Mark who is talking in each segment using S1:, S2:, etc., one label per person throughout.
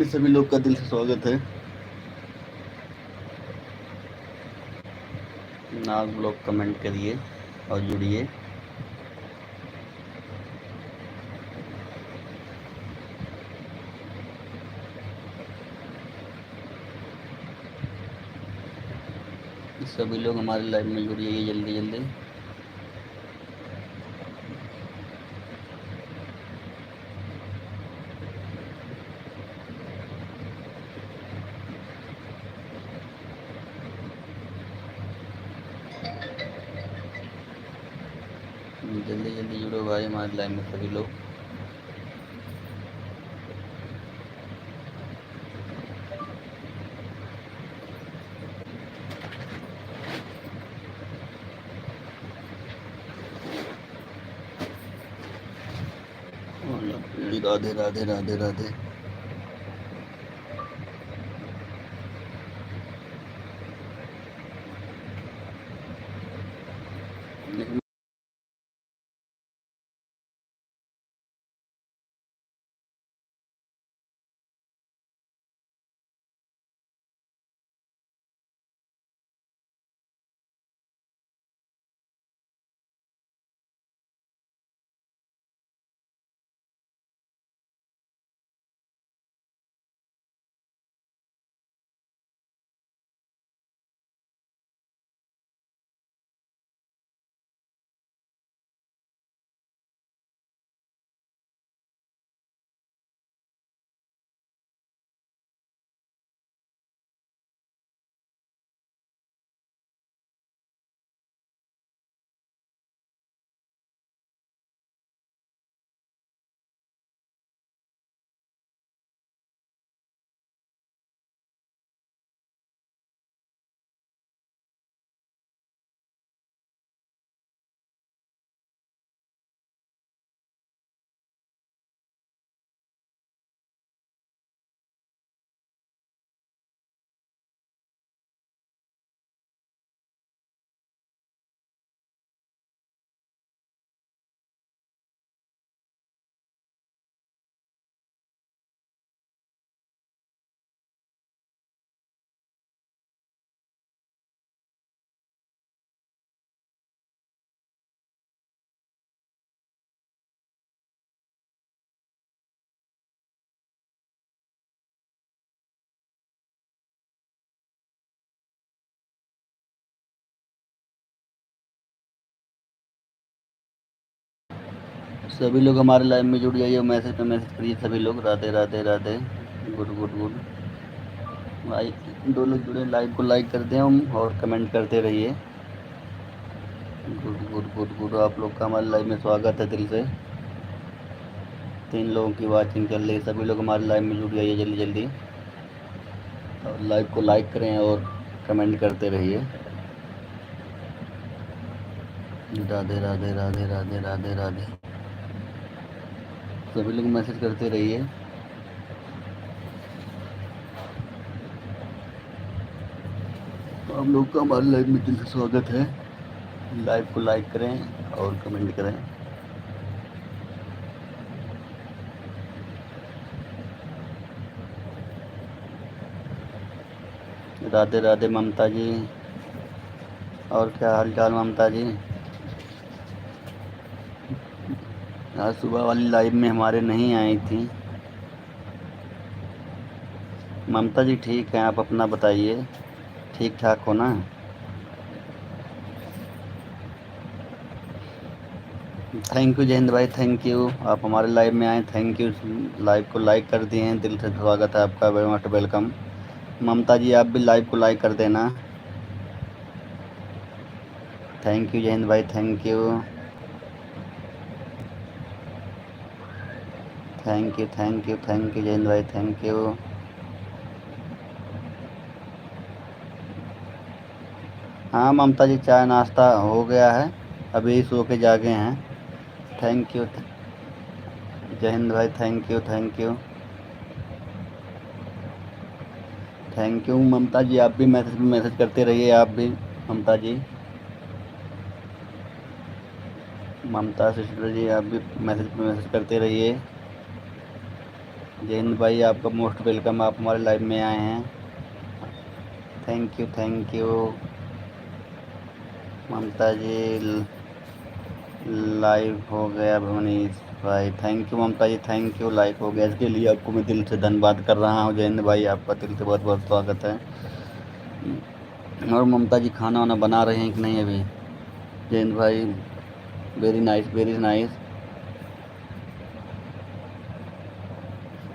S1: सभी लोग का दिल से स्वागत है। आप लोग कमेंट करिए और जुड़िए। सभी लोग हमारे लाइव में जुड़िए जल्दी जल्दी। जल्दी जल्दी जुड़ो भाई हमारे लाइव में सभी लोग। राधे राधे राधे राधे। सभी लोग हमारे लाइव में जुड़ जाइए। मैसेज पे मैसेज करिए सभी लोग। Radhe Radhe Radhe. Good good good भाई। दो लोग जुड़े, लाइव को लाइक कर दें हम और कमेंट करते रहिए। Good good good good. आप लोग का हमारे लाइव में स्वागत है दिल से। 3 लोगों की वाचिंग चल रही है। सभी लोग हमारे लाइव में जुड़ जाइए जल्दी जल्दी और लाइव को लाइक करें और कमेंट करते रहिए। राधे राधे राधे राधे राधे राधे। सभी लोग मैसेज करते रहिए। आप लोग का हमारे लाइव में दिल से स्वागत है। लाइव को लाइक करें और कमेंट करें। राधे राधे ममता जी। और क्या हाल चाल ममता जी? आज सुबह वाली लाइव में हमारे नहीं आई थी। ममता जी ठीक हैं, आप अपना बताइए, ठीक ठाक हो ना? थैंक यू जयंत भाई, थैंक यू। आप हमारे लाइव में आए, थैंक यू। लाइव को लाइक कर दिए हैं, दिल से स्वागत है आपका, वेरी मच वेलकम। ममता जी आप भी लाइव को लाइक कर देना। थैंक यू जयंत भाई, thank you thank you thank you thank you Jayant भाई, थैंक यू। हाँ ममता जी, चाय नाश्ता हो गया है, अभी सो के जागे हैं। थैंक यू जय हिंद भाई, thank you thank you thank you. ममता जी आप भी मैसेज पे मैसेज करते रहिए, आप भी ममता जी। ममता सिस्टर जी आप भी मैसेज पे मैसेज करते रहिए। जैन भाई आपका मोस्ट वेलकम, आप हमारे लाइव में आए हैं। Thank you thank you. Mamata ji live हो गया मनीष भाई, thank you Mamata ji, thank you, live हो गया, इसके लिए आपको मैं दिल से धन्यवाद कर रहा हूँ। जैन भाई आपका दिल से बहुत बहुत स्वागत है। और ममता जी खाना वाना बना रहे हैं कि नहीं अभी? जैन भाई वेरी नाइस वेरी नाइस।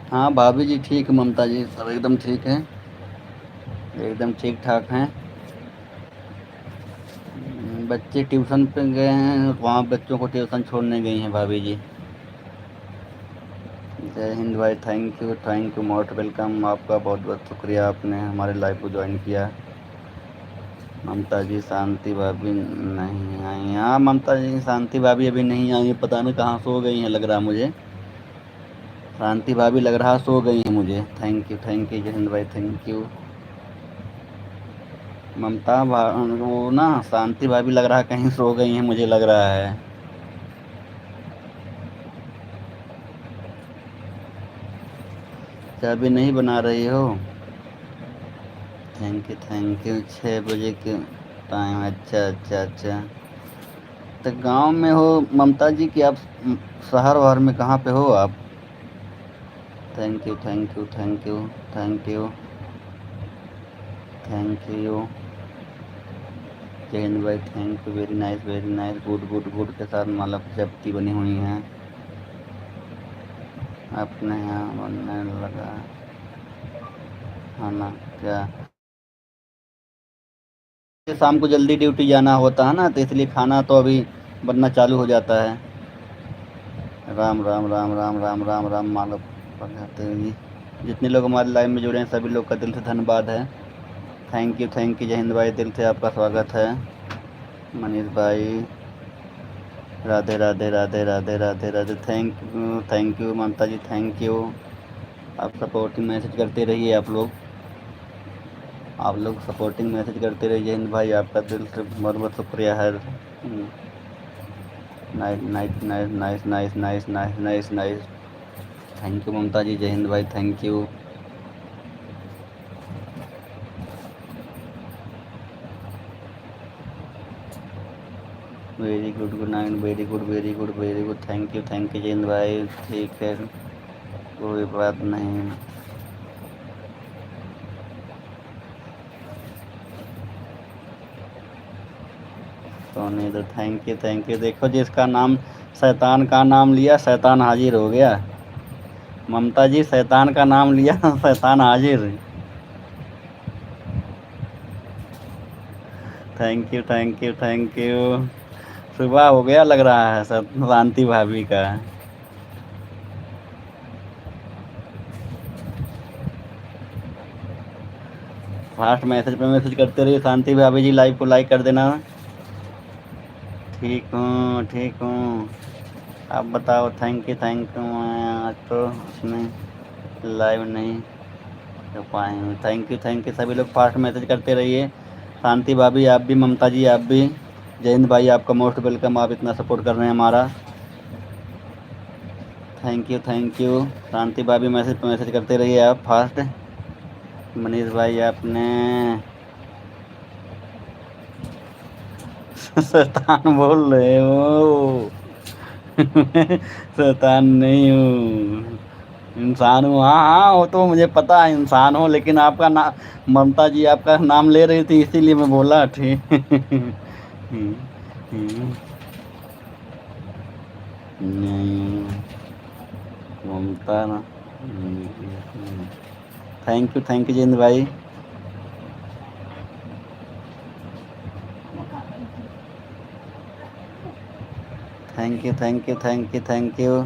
S1: हाँ भाभी जी ठीक है, ममता जी सब एकदम ठीक है, एकदम ठीक ठाक हैं। बच्चे ट्यूशन पे गए हैं, वहाँ बच्चों को ट्यूशन छोड़ने गई हैं भाभी जी। जय हिंद भाई, थैंक यू मोस्ट वेलकम, आपका बहुत बहुत शुक्रिया, आपने हमारे लाइव को ज्वाइन किया। ममता जी शांति भाभी नहीं आई? हाँ ममता जी शांति भाभी अभी नहीं आई है, पता नहीं कहाँ सो गई हैं, लग रहा मुझे शांति भाभी लग रहा सो गई हैं मुझे। थैंक यू जय हिंद भाई, थैंक यू। वो ना शांति भाभी लग रहा कहीं सो गई हैं, मुझे लग रहा है। क्या अभी नहीं बना रही हो? थैंक यू 6 बजे के टाइम, अच्छा अच्छा अच्छा। तो गांव में हो ममता जी कि आप शहर वहर में, कहाँ पे हो आप? Thank you thank you thank you thank you thank you Jain भाई, thank you very nice, good good good के साथ माला जब्ती बनी हुई हैं अपने यहाँ बनने लगा खाना क्या? ये शाम को जल्दी ड्यूटी जाना होता है ना, तो इसलिए खाना तो अभी बनना चालू हो जाता है। राम राम राम राम राम राम राम माला पढ़ाते हुए जितने लोग हमारे लाइव में जुड़े हैं सभी लोग का दिल से धन्यवाद है। थैंक यू जय हिंद भाई, दिल से आपका स्वागत है। मनीष भाई Radhe Radhe Radhe Radhe Radhe Radhe, thank you Mamata ji, thank you. आप सपोर्टिंग मैसेज करते रहिए, आप लोग सपोर्टिंग मैसेज करते रहिए। जय हिंद भाई आपका दिल से बहुत बहुत शुक्रिया है। Nice nice nice nice nice nice nice nice nice, thank you ममता जी, जय हिंद भाई, thank you. Very good, good night, very good very good very good, thank you जय हिंद भाई, ठीक है कोई बात नहीं। सोनी तो थैंक यू, देखो जिसका नाम शैतान का नाम लिया शैतान हाजिर हो गया। ममता जी शैतान का नाम लिया शैतान हाजिर। Thank you. सुबह हो गया लग रहा है शांति भाभी का। फास्ट मैसेज पे मैसेज करते रहिए, शांति भाभी जी लाइव को लाइक कर देना। ठीक हूँ, आप बताओ। थैंक यू, मैं आज तो उसमें लाइव नहीं कर पाए हूँ। थैंक यू, सभी लोग फास्ट मैसेज करते रहिए। शांति भाभी आप भी, ममता जी आप भी, जयंत भाई आपका मोस्ट वेलकम, आप इतना सपोर्ट कर रहे हैं हमारा। थैंक यू शांति भाभी, मैसेज पे मैसेज करते रहिए आप फास्ट। मनीष भाई आपने शैतान बोल रहे हो शैतान नहीं हूँ, इंसान हूँ। हाँ हाँ वो तो मुझे पता है इंसान हूँ, लेकिन आपका नाम ममता जी आपका नाम ले रही थी इसीलिए मैं बोला। ठीक नहीं ममता ना। थैंक यू जिंद भाई। Thank you.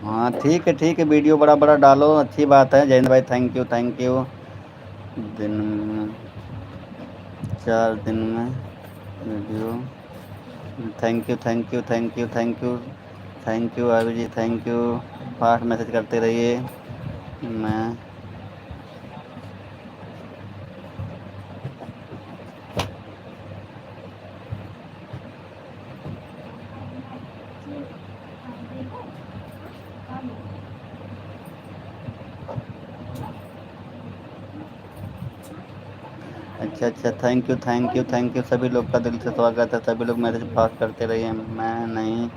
S1: हाँ ठीक है, वीडियो बड़ा बड़ा डालो, अच्छी बात है जयंत भाई, थैंक यू। दिन में 4 दिन में video, thank you Aarvi ji, thank you. Fast message करते रहिए। मैं अच्छा अच्छा, thank you thank you thank you, सभी लोग का दिल से स्वागत है, सभी लोग मैसेज पास करते रहिए। मैं नहीं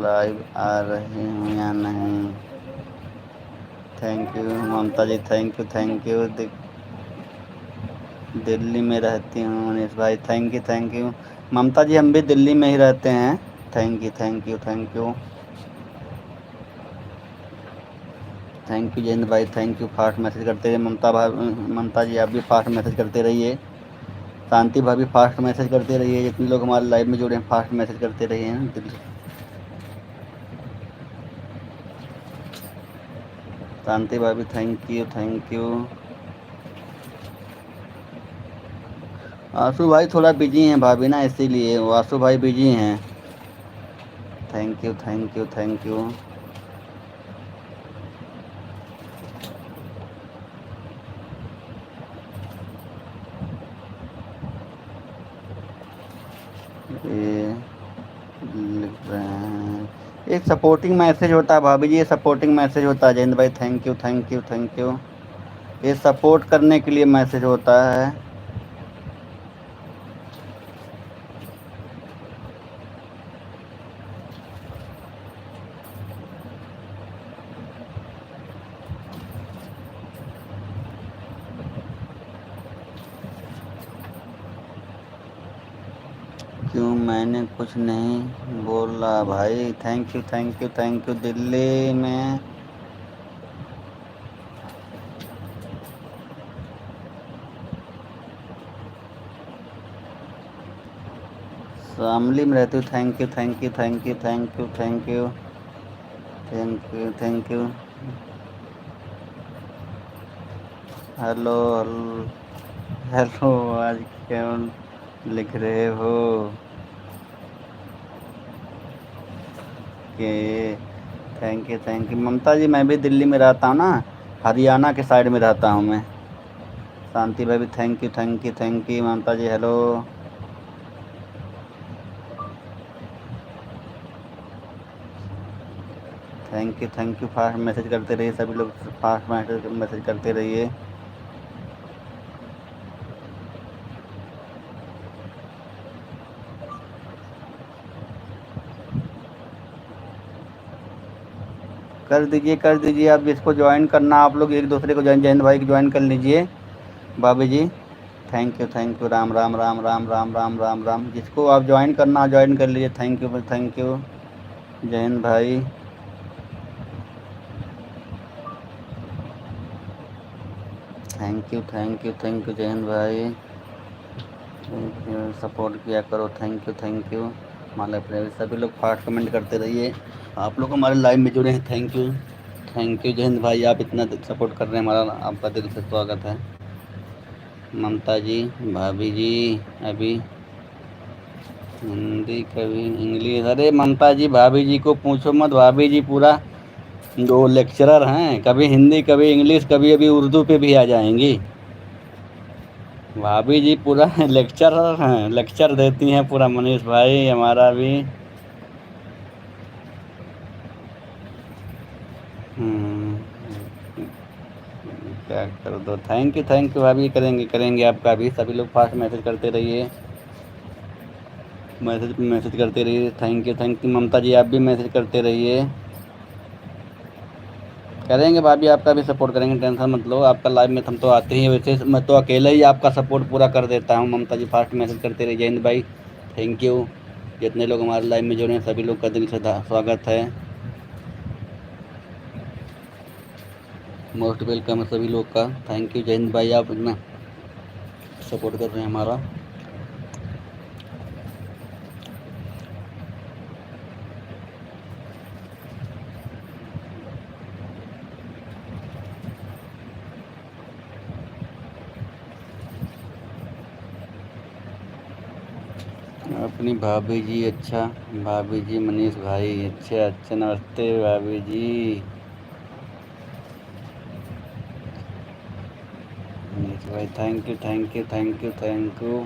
S1: लाइव आ रही हूँ या नहीं? Thank you Mamata ji, thank you Delhi में रहती हूँ मनीष भाई, थैंक यू ममता जी, हम भी दिल्ली में ही रहते हैं। थैंक यू जयंत भाई, थैंक यू, फास्ट मैसेज करते रहिए। ममता जी आप भी फास्ट मैसेज करते रहिए। शांति भाभी फास्ट मैसेज करते रहिए, जितने लोग हमारे लाइव में जुड़े हैं फास्ट मैसेज करते रहिए हैं। शांति भाभी थैंक यू। आंसू भाई थोड़ा बिजी हैं भाभी ना, इसीलिए वो आंसू भाई बिजी हैं। Thank you. ये लिख रहे हैं, एक सपोर्टिंग मैसेज होता है भाभी जी, ये सपोर्टिंग मैसेज होता है। जयंत भाई थैंक यू, ये सपोर्ट करने के लिए मैसेज होता है। क्यों मैंने कुछ नहीं बोला भाई? थैंक यू दिल्ली में शामली में रहती हूँ। Thank you. हेलो हेलो, आज क्यों लिख रहे हो? के थैंक यू ममता जी, मैं भी दिल्ली में रहता हूँ ना, हरियाणा के साइड में रहता हूँ मैं। शांति भाई भी thank you Mamata ji, hello. Thank you, fast message करते रहिए सभी लोग, फास्ट मैसेज करते रहिए। कर दीजिए आप, जिसको ज्वाइन करना आप लोग एक दूसरे को जयंत भाई को ज्वाइन कर लीजिए। भाभी जी थैंक यू, राम राम राम राम राम राम राम राम, जिसको आप ज्वाइन करना ज्वाइन कर लीजिए। थैंक यू जयंत भाई। थैंक यू जयंत भाई, सपोर्ट किया करो। थैंक यू माला प्रेमी, सभी लोग फास्ट कमेंट करते रहिए। आप लोग हमारे लाइव में जुड़े हैं, थैंक यू जयंत भाई, आप इतना सपोर्ट कर रहे हैं, हमारा आपका दिल से स्वागत है। ममता जी भाभी जी अभी हिंदी कभी इंग्लिश, अरे ममता जी भाभी जी को पूछो मत, भाभी जी पूरा जो लेक्चरर हैं, कभी हिंदी कभी इंग्लिश कभी अभी उर्दू पे भी आ जाएंगी। भाभी जी पूरा लेक्चरर हैं, लेक्चर देती हैं पूरा। मनीष भाई हमारा भी क्या कर दो। थैंक यू भाभी, करेंगे आपका भी। सभी लोग फास्ट मैसेज करते रहिए, मैसेज करते रहिए। थैंक यू ममता जी, आप भी मैसेज करते रहिए। करेंगे भाभी, आपका भी सपोर्ट करेंगे, टेंशन मत लो। आपका लाइव में हम तो आते ही, वैसे मैं तो अकेले ही आपका सपोर्ट पूरा कर देता हूँ। ममता जी फास्ट मैसेज करते रहिए। जयंत भाई थैंक यू, जितने लोग हमारे लाइव में जुड़े हैं सभी लोग का दिल से स्वागत है, मोस्ट वेलकम है सभी लोग का। थैंक यू जयंत भाई, आप इतना सपोर्ट कर रहे हैं हमारा। अपनी भाभी जी, अच्छा भाभी जी मनीष भाई, अच्छा नमस्ते भाभी जी। मनीष भाई थैंक यू।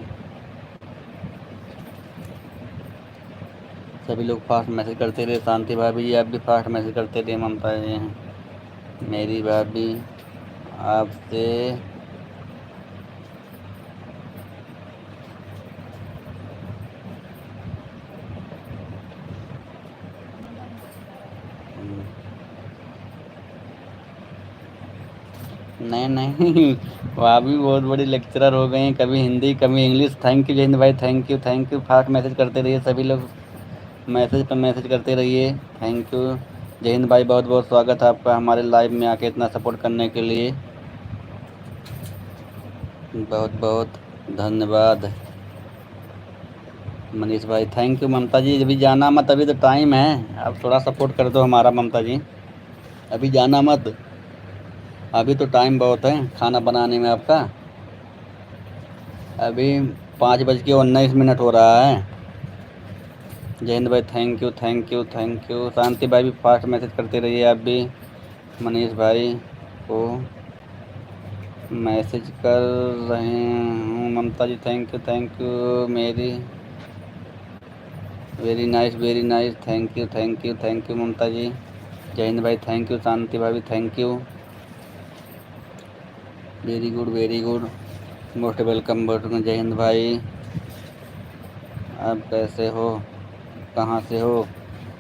S1: सभी लोग फास्ट मैसेज करते रहे। शांति भाभी जी आप भी फास्ट मैसेज करते रहे। ममता जी मेरी भाभी आपसे नहीं नहीं वहाँ भी बहुत बड़ी लेक्चरर हो गए हैं, कभी हिंदी कभी इंग्लिश। थैंक यू जय हिंद भाई, थैंक यू, फास्ट मैसेज करते रहिए सभी लोग, मैसेज पर मैसेज करते रहिए। थैंक यू जय हिंद भाई, बहुत बहुत स्वागत है आपका हमारे लाइव में आके इतना सपोर्ट करने के लिए, बहुत बहुत धन्यवाद। मनीष भाई थैंक यू। ममता जी अभी जाना मत, अभी तो टाइम है, आप थोड़ा सपोर्ट कर दो हमारा। ममता जी अभी जाना मत, अभी तो टाइम बहुत है खाना बनाने में आपका। अभी 5:19 हो रहा है। जय हिंद भाई थैंक यू। शांति भाई भी फास्ट मैसेज करते रहिए आप भी। मनीष भाई को मैसेज कर रहे हूँ। ममता जी थैंक यू मेरी, वेरी नाइस, थैंक यू ममता जी। जय हिंद भाई थैंक यू, शांति भाभी thank you, very good, most welcome. जय हिंद भाई, आप कैसे हो, कहाँ से हो?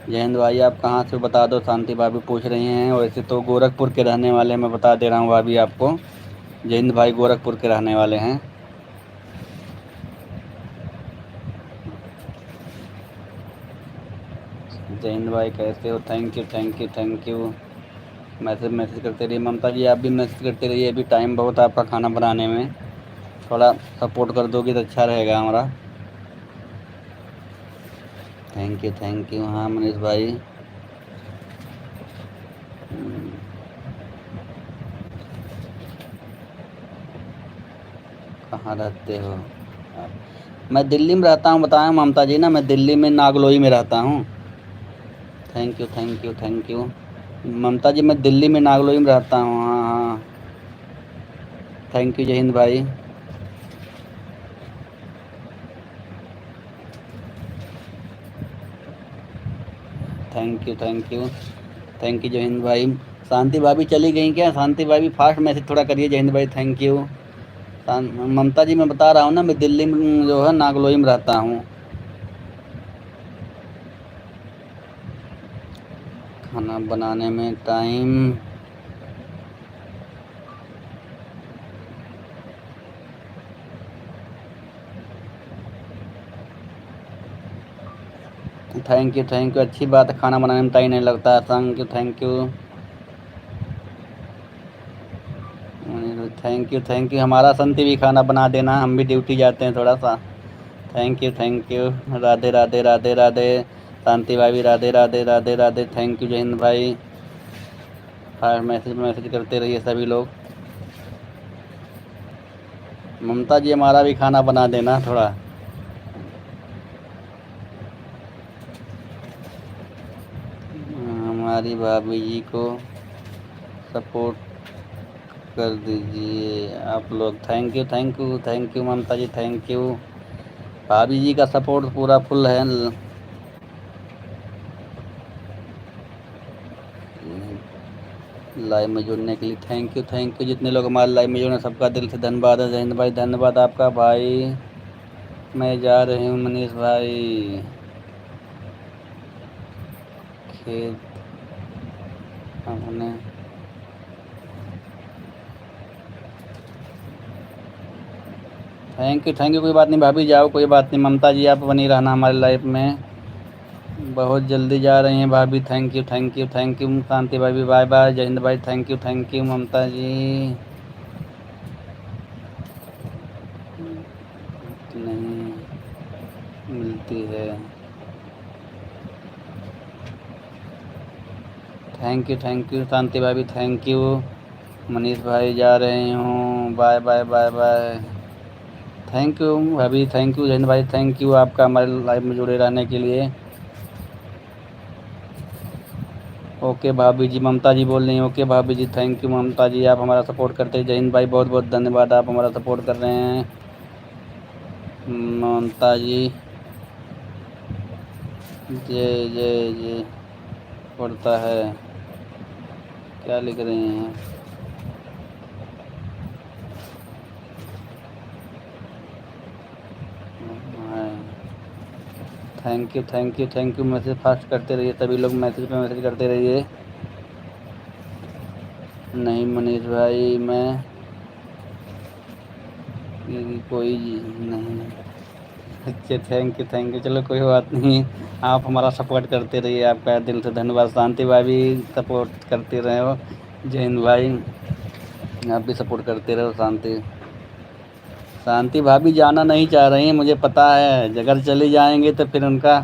S1: जय हिंद भाई आप कहाँ से बता दो, शांति भाभी पूछ रही हैं। वैसे तो गोरखपुर के रहने वाले हैं, मैं बता दे रहा हूँ भाभी आपको। जय हिंद भाई गोरखपुर के रहने वाले हैं। जय हिंद भाई कैसे हो? Thank you. मैसेज करते रहिए। ममता जी आप भी मैसेज करते रहिए, अभी टाइम बहुत है आपका खाना बनाने में, थोड़ा सपोर्ट कर दोगे तो अच्छा रहेगा हमारा। Thank you. हाँ मनीष भाई, कहाँ रहते हो आप? मैं दिल्ली में रहता हूँ, बताया ममता जी ना, मैं दिल्ली में नागलोई में रहता हूँ। थैंक यू ममता जी, मैं दिल्ली में नागलोई में रहता हूँ। हाँ हाँ थैंक यू जय हिंद भाई। थैंक यू जय हिंद भाई। शांति भाभी चली गई क्या? शांति भाभी फास्ट मैसेज थोड़ा करिए। जय हिंद भाई थैंक यू। ममता जी मैं बता रहा हूँ ना, मैं दिल्ली में जो है नागलोई में रहता हूँ। खाना बनाने में टाइम थैंक यू अच्छी बात है, खाना बनाने में टाइम नहीं लगता है। Thank you. हमारा संती भी खाना बना देना, हम भी ड्यूटी जाते हैं थोड़ा सा। Thank you. राधे राधे राधे राधे। शांति भाभी राधे राधे राधे राधे। थैंक यू जय हिंद भाई। हाँ मैसेज करते रहिए सभी लोग। ममता जी हमारा भी खाना बना देना थोड़ा। हमारी भाभी जी को सपोर्ट कर दीजिए आप लोग। Thank you Mamata ji thank you. भाभी जी का सपोर्ट पूरा फुल है। लाइव में जुड़ने के लिए थैंक यू। जितने लोग हमारे लाइव में जुड़े सबका दिल से धन्यवाद है। जय हिंद भाई धन्यवाद आपका भाई। मैं जा रही हूँ मनीष भाई खेत अपने। थैंक यू कोई बात नहीं भाभी, जाओ कोई बात नहीं। ममता जी आप बनी रहना हमारे लाइफ में, बहुत जल्दी जा रही हैं भाभी। Thank you. शांति भाभी बाय बाय। जय हिंद भाई थैंक यू ममता जी। नहीं मिलती है। थैंक यू शांति भाभी थैंक यू। मनीष भाई जा रही हूँ, bye bye bye bye. Thank you भाभी थैंक यू। जैन भाई थैंक यू आपका हमारे लाइफ में जुड़े रहने के लिए। ओके भाभी जी, ममता जी बोल रही हैं ओके भाभी जी। थैंक यू ममता जी, आप हमारा सपोर्ट करते हैं। जय हिंद भाई बहुत बहुत धन्यवाद, आप हमारा सपोर्ट कर रहे हैं। ममता जी जय जय जय पड़ता है, क्या लिख रही हैं? Thank you. मैसेज फास्ट करते रहिए सभी लोग, मैसेज पे मैसेज करते रहिए। नहीं मनीष भाई, मैं कोई नहीं। अच्छा, थैंक यू थैंक यू, चलो कोई बात नहीं। आप हमारा सपोर्ट करते रहिए, आपका दिल से धन्यवाद। शांति भाई भी सपोर्ट करते रहे हो। जय हिंद भाई, आप भी सपोर्ट करते रहो। शांति शांति भाभी जाना नहीं चाह रही हैं, मुझे पता है। अगर चली जाएंगे तो फिर उनका।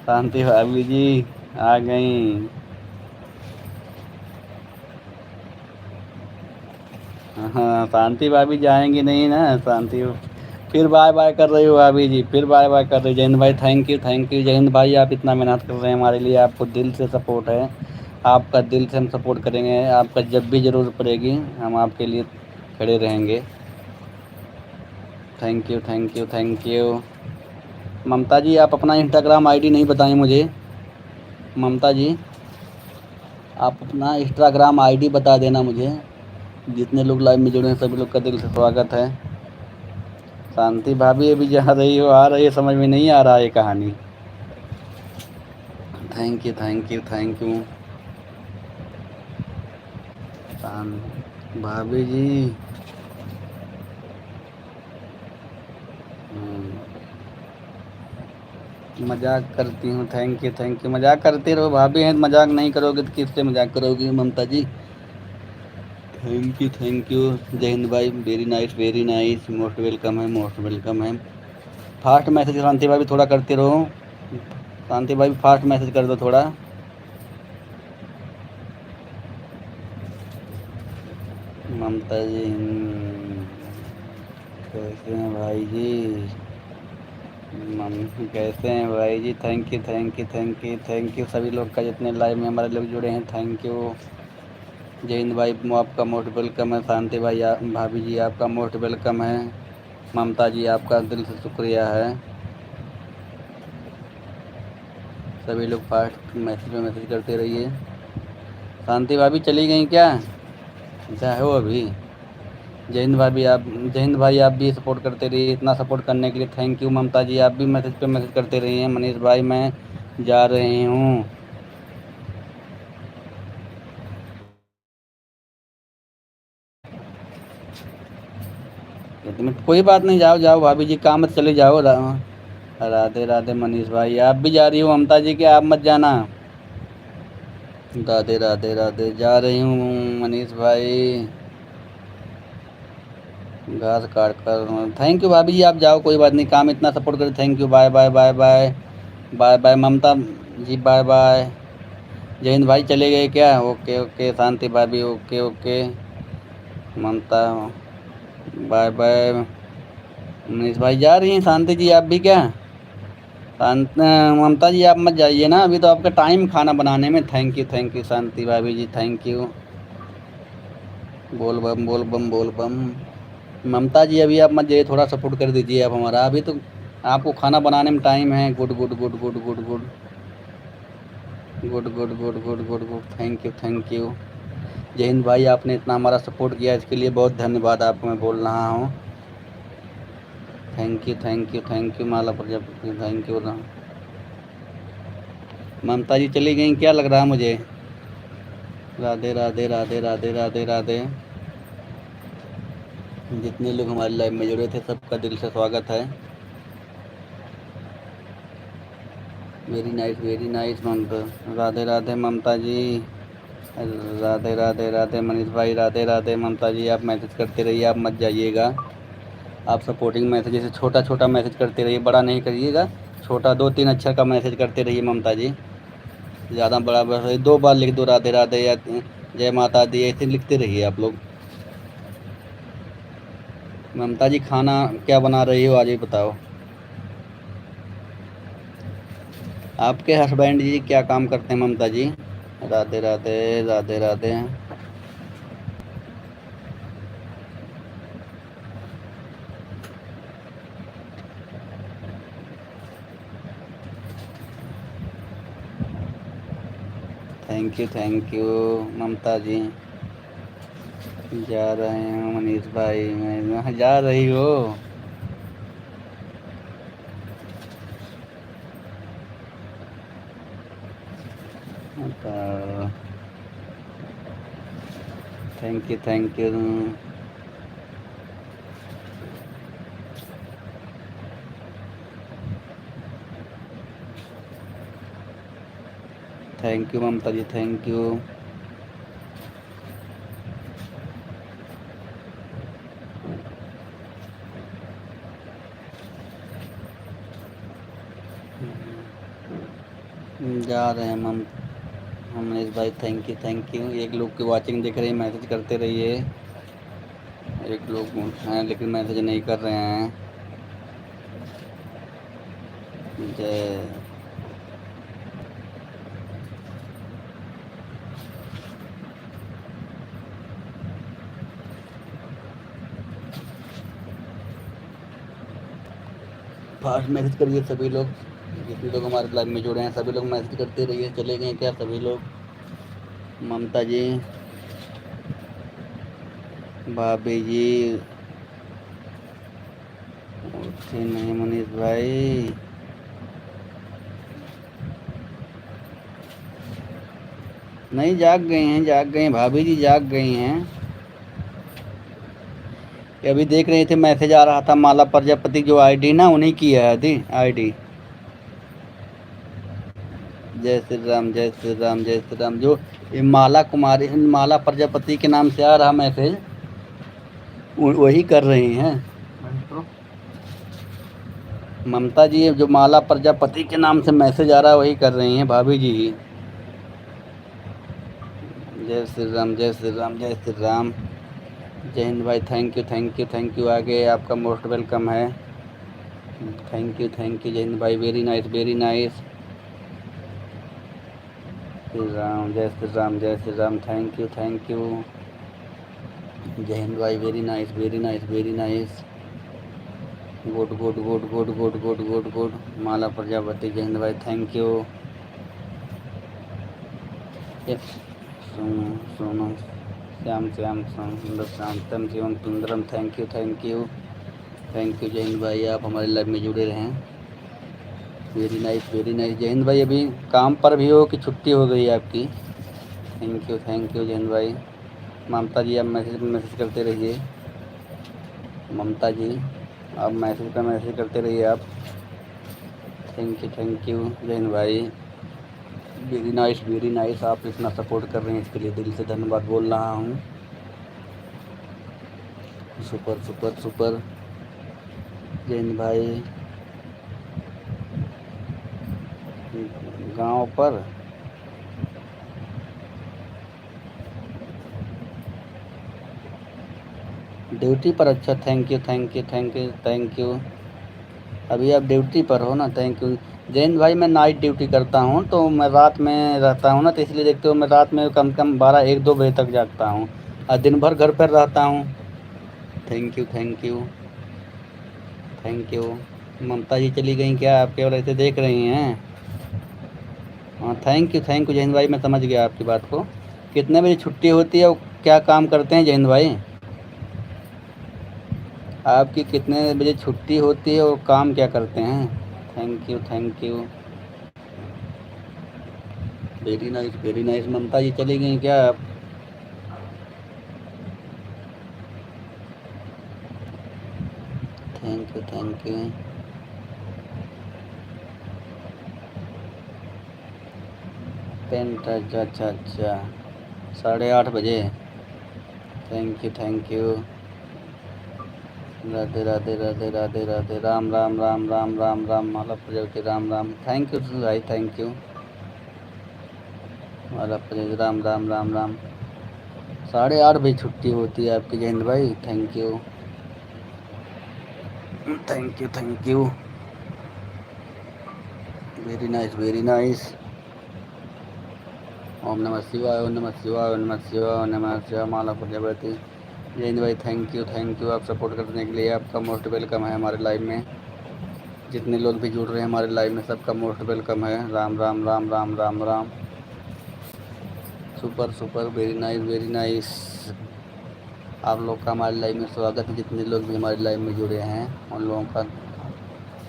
S1: शांति भाभी जी आ गई। हाँ, शांति भाभी जाएंगी नहीं ना, शांति। फिर बाय बाय कर रही हो भाभी जी, फिर बाय बाय कर रही हो। जय हिंद भाई, थैंक यू थैंक यू। जय हिंद भाई, आप इतना मेहनत कर रहे हैं हमारे लिए, आपको दिल से सपोर्ट है। आपका दिल से हम सपोर्ट करेंगे, आपका जब भी ज़रूरत पड़ेगी हम आपके लिए खड़े रहेंगे। Thank you thank you thank you. ममता जी, आप अपना इंस्टाग्राम आईडी नहीं बताएं मुझे। ममता जी, आप अपना इंस्टाग्राम आईडी बता देना मुझे। जितने लोग लाइव में जुड़े हैं सभी लोग का दिल से स्वागत है। शांति भाभी अभी जा रही हो, आ रही है, समझ में नहीं आ रहा है कहानी। Thank you thank you thank you. भाभी जी, मजाक करती हूँ। थैंक यू, मजाक करते रहो भाभी हैं, मजाक नहीं करोगे तो किससे मजाक करोगी ममता जी। Thank you. जय हिंद भाई, वेरी नाइस, मोस्ट वेलकम है, मोस्ट वेलकम है। फास्ट मैसेज शांति भाई थोड़ा करते रहो। शांति भाई फास्ट मैसेज कर दो थोड़ा। ममता जी, कैसे हैं भाई जी। मम्मी कैसे हैं भाई जी। Thank you thank you thank you thank you सभी लोग का, जितने लाइव में हमारे लोग जुड़े हैं, थैंक यू। जय हिंद भाई, आपका मोस्ट वेलकम है। शांति भाई भाभी जी आपका मोस्ट वेलकम है। ममता जी आपका दिल से शुक्रिया है। सभी लोग फास्ट मैसेज में मैसेज करते रहिए। शांति भाभी चली गई क्या, अच्छा हो अभी। जय हिंद भाई, आप भी सपोर्ट करते रहिए। इतना सपोर्ट करने के लिए थैंक यू। ममता जी आप भी मैसेज पे मैसेज करते रहिए। मनीष भाई मैं जा रही हूँ। कोई बात नहीं, जाओ जाओ भाभी जी, काम मत चले जाओ। राधे राधे मनीष भाई, आप भी जा रही हो। ममता जी कि आप मत जाना। राधे राधे राधे, जा रही हूँ मनीष भाई, घास काट कर। थैंक यू भाभी जी, आप जाओ, कोई बात नहीं। काम इतना सपोर्ट करे, thank you. Bye bye bye bye bye bye Mamata ji, bye bye. जय हिंद भाई चले गए क्या, ओके ओके। शांति भाभी okay okay. Mamta bye bye. Manish भाई जा रही हैं। शांति जी आप भी क्या। ममता जी आप मत जाइए ना, अभी तो आपका टाइम खाना बनाने में। थैंक यू शांति भाभी जी, थैंक यू। बोल बम बोल बम बोल बम। ममता जी अभी आप मत जाइए, थोड़ा सपोर्ट कर दीजिए आप हमारा, अभी तो आपको खाना बनाने में टाइम है। Good good good good good good good good good good good good, thank you thank you. जय हिंद भाई, आपने इतना हमारा सपोर्ट किया, इसके लिए बहुत धन्यवाद आपको मैं बोल रहा हूँ। Thank you thank you thank you. Mala Prajapati thank you. ममता जी चली गई क्या लग रहा है मुझे। राधे राधे राधे राधे राधे राधे। जितने लोग हमारे लाइव में जुड़े थे सबका दिल से स्वागत है। वेरी नाइस ममता। राधे राधे ममता जी। राधे राधे राधे मनीष भाई, राधे राधे। ममता जी आप मैसेज करते रहिए, आप मत जाइएगा। आप सपोर्टिंग मैसेज जैसे छोटा छोटा मैसेज करते रहिए, बड़ा नहीं करिएगा। छोटा 2-3 अक्षर का मैसेज करते रहिए ममता जी। ज़्यादा बड़ा बस 2 बार लिख दो राधे राधे या जय माता दी, ऐसे लिखते रहिए आप लोग। ममता जी खाना क्या बना रही हो आज, ये बताओ। आपके हस्बैंड जी क्या काम करते हैं ममता जी। राधे राधे राधे राधे। थैंक यू ममता जी। जा रहे हैं मनीष भाई, मैं जा रही हो। Thank you thank you. Thank you Mamata ji, thank you. जा रहे हैं हम इस भाई, थैंक यू थैंक यू। एक लोग की वाचिंग दिख रही है, मैसेज करते रहिए। एक लोग हैं लेकिन मैसेज नहीं कर रहे हैं। जय फास्ट मैसेज करिए सभी लोग, जितने लोग हमारे लाइव में जुड़े हैं सभी लोग मैसेज करते रहिए। चले गए क्या सभी लोग? ममता जी, भाभी जी उठे नहीं मनीष भाई? नहीं, जाग गए हैं, जाग गए हैं भाभी जी, जाग गई हैं। अभी देख रहे थे, मैसेज आ रहा था माला प्रजापति जो आईडी ना, उन्हीं की है दी आईडी। जय श्री राम जय श्री राम जय श्री राम। जो ये माला कुमारी, माला प्रजापति के नाम से आ रहा मैसेज, वही कर रही हैं ममता जी। जो माला प्रजापति के नाम से मैसेज आ रहा है वही कर रही हैं भाभी जी। जय श्री राम जय श्री राम जय श्री राम। जय हिंद भाई, thank you thank you thank you. आगे आपका मोस्ट वेलकम है। थैंक यू जय हिंद भाई, very nice very nice. Shri Ram जय श्री राम जय Shri Ram, thank you thank you. जय हिंद भाई, very nice very nice very nice. Good good good good good good good good. Mala Prajapati, जय हिंद भाई, थैंक यू। सोनम श्याम श्याम सुंदर शांतम शिवम सुंदरम, thank you thank you thank you. जय हिंद भाई, आप हमारे लाइव में जुड़े रहें। Very nice very nice. जय हिंद भाई, अभी काम पर भी हो कि छुट्टी हो गई आपकी? थैंक यू जय हिंद भाई। ममता जी, आप मैसेज करते रहिए। ममता जी, आप मैसेज पे मैसेज करते रहिए आप। थैंक यू जय हिंद भाई, वेरी नाइस। आप इतना सपोर्ट कर रहे हैं इसके लिए दिल से धन्यवाद बोल रहा हूँ। Super super super. जय हिंद भाई। गांव पर ड्यूटी पर? अच्छा, thank you thank you thank you thank you. अभी आप ड्यूटी पर हो ना, थैंक यू। जैन भाई, मैं नाइट ड्यूटी करता हूँ तो मैं रात में रहता हूँ ना, तो इसलिए देखते हो मैं रात में कम से कम 12 1 2 बजे तक जागता हूँ और दिन भर घर पर रहता हूँ। Thank you thank you thank you. ममता जी चली गई क्या? आप केवल ऐसे देख रही हैं? हाँ, थैंक यू जैन भाई, मैं समझ गया आपकी बात को। कितने बजे छुट्टी होती है और क्या काम करते हैं जैन भाई? आपकी कितने बजे छुट्टी होती है और काम क्या करते हैं? Thank you very nice. Mamta ji चली गई क्या आप? Thank you. पेंट, अच्छा 8:30 बजे। Thank you. Radhe Radhe Radhe Radhe Radhe. Ram Ram Ram Ram Ram Ram. Mala Prajapati, Ram Ram. Thank you भाई, थैंक यू। माला प्रजापति, राम राम राम राम। 8:30 बजे छुट्टी होती है आपकी जयंत भाई? Thank you very nice. ओम नमः शिवाय ओम नमः शिवाय ओम नमः शिवाय ओम नमः शिवाय। माला प्रजापति, जयंत भाई थैंक यू। आप सपोर्ट करने के लिए आपका मोस्ट वेलकम है हमारे लाइव में। जितने लोग भी जुड़ रहे हैं हमारे लाइव में सबका मोस्ट वेलकम है। Ram Ram Ram Ram Ram Ram. Super super, very nice. आप लोग का हमारे लाइव में स्वागत है। जितने लोग भी हमारे लाइव में जुड़े हैं उन लोगों का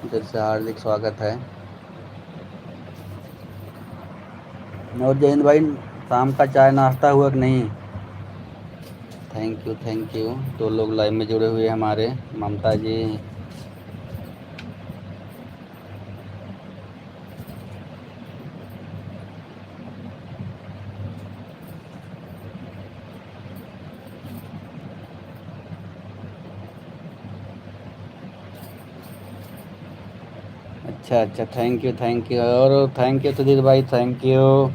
S1: दिल से हार्दिक स्वागत है। और जयंत भाई, शाम का चाय नाश्ता हुआ कि नहीं? Thank you. तो लोग लाइव में जुड़े हुए हैं हमारे। ममता जी, अच्छा अच्छा, थैंक यू और थैंक यू सुधीर भाई, थैंक यू।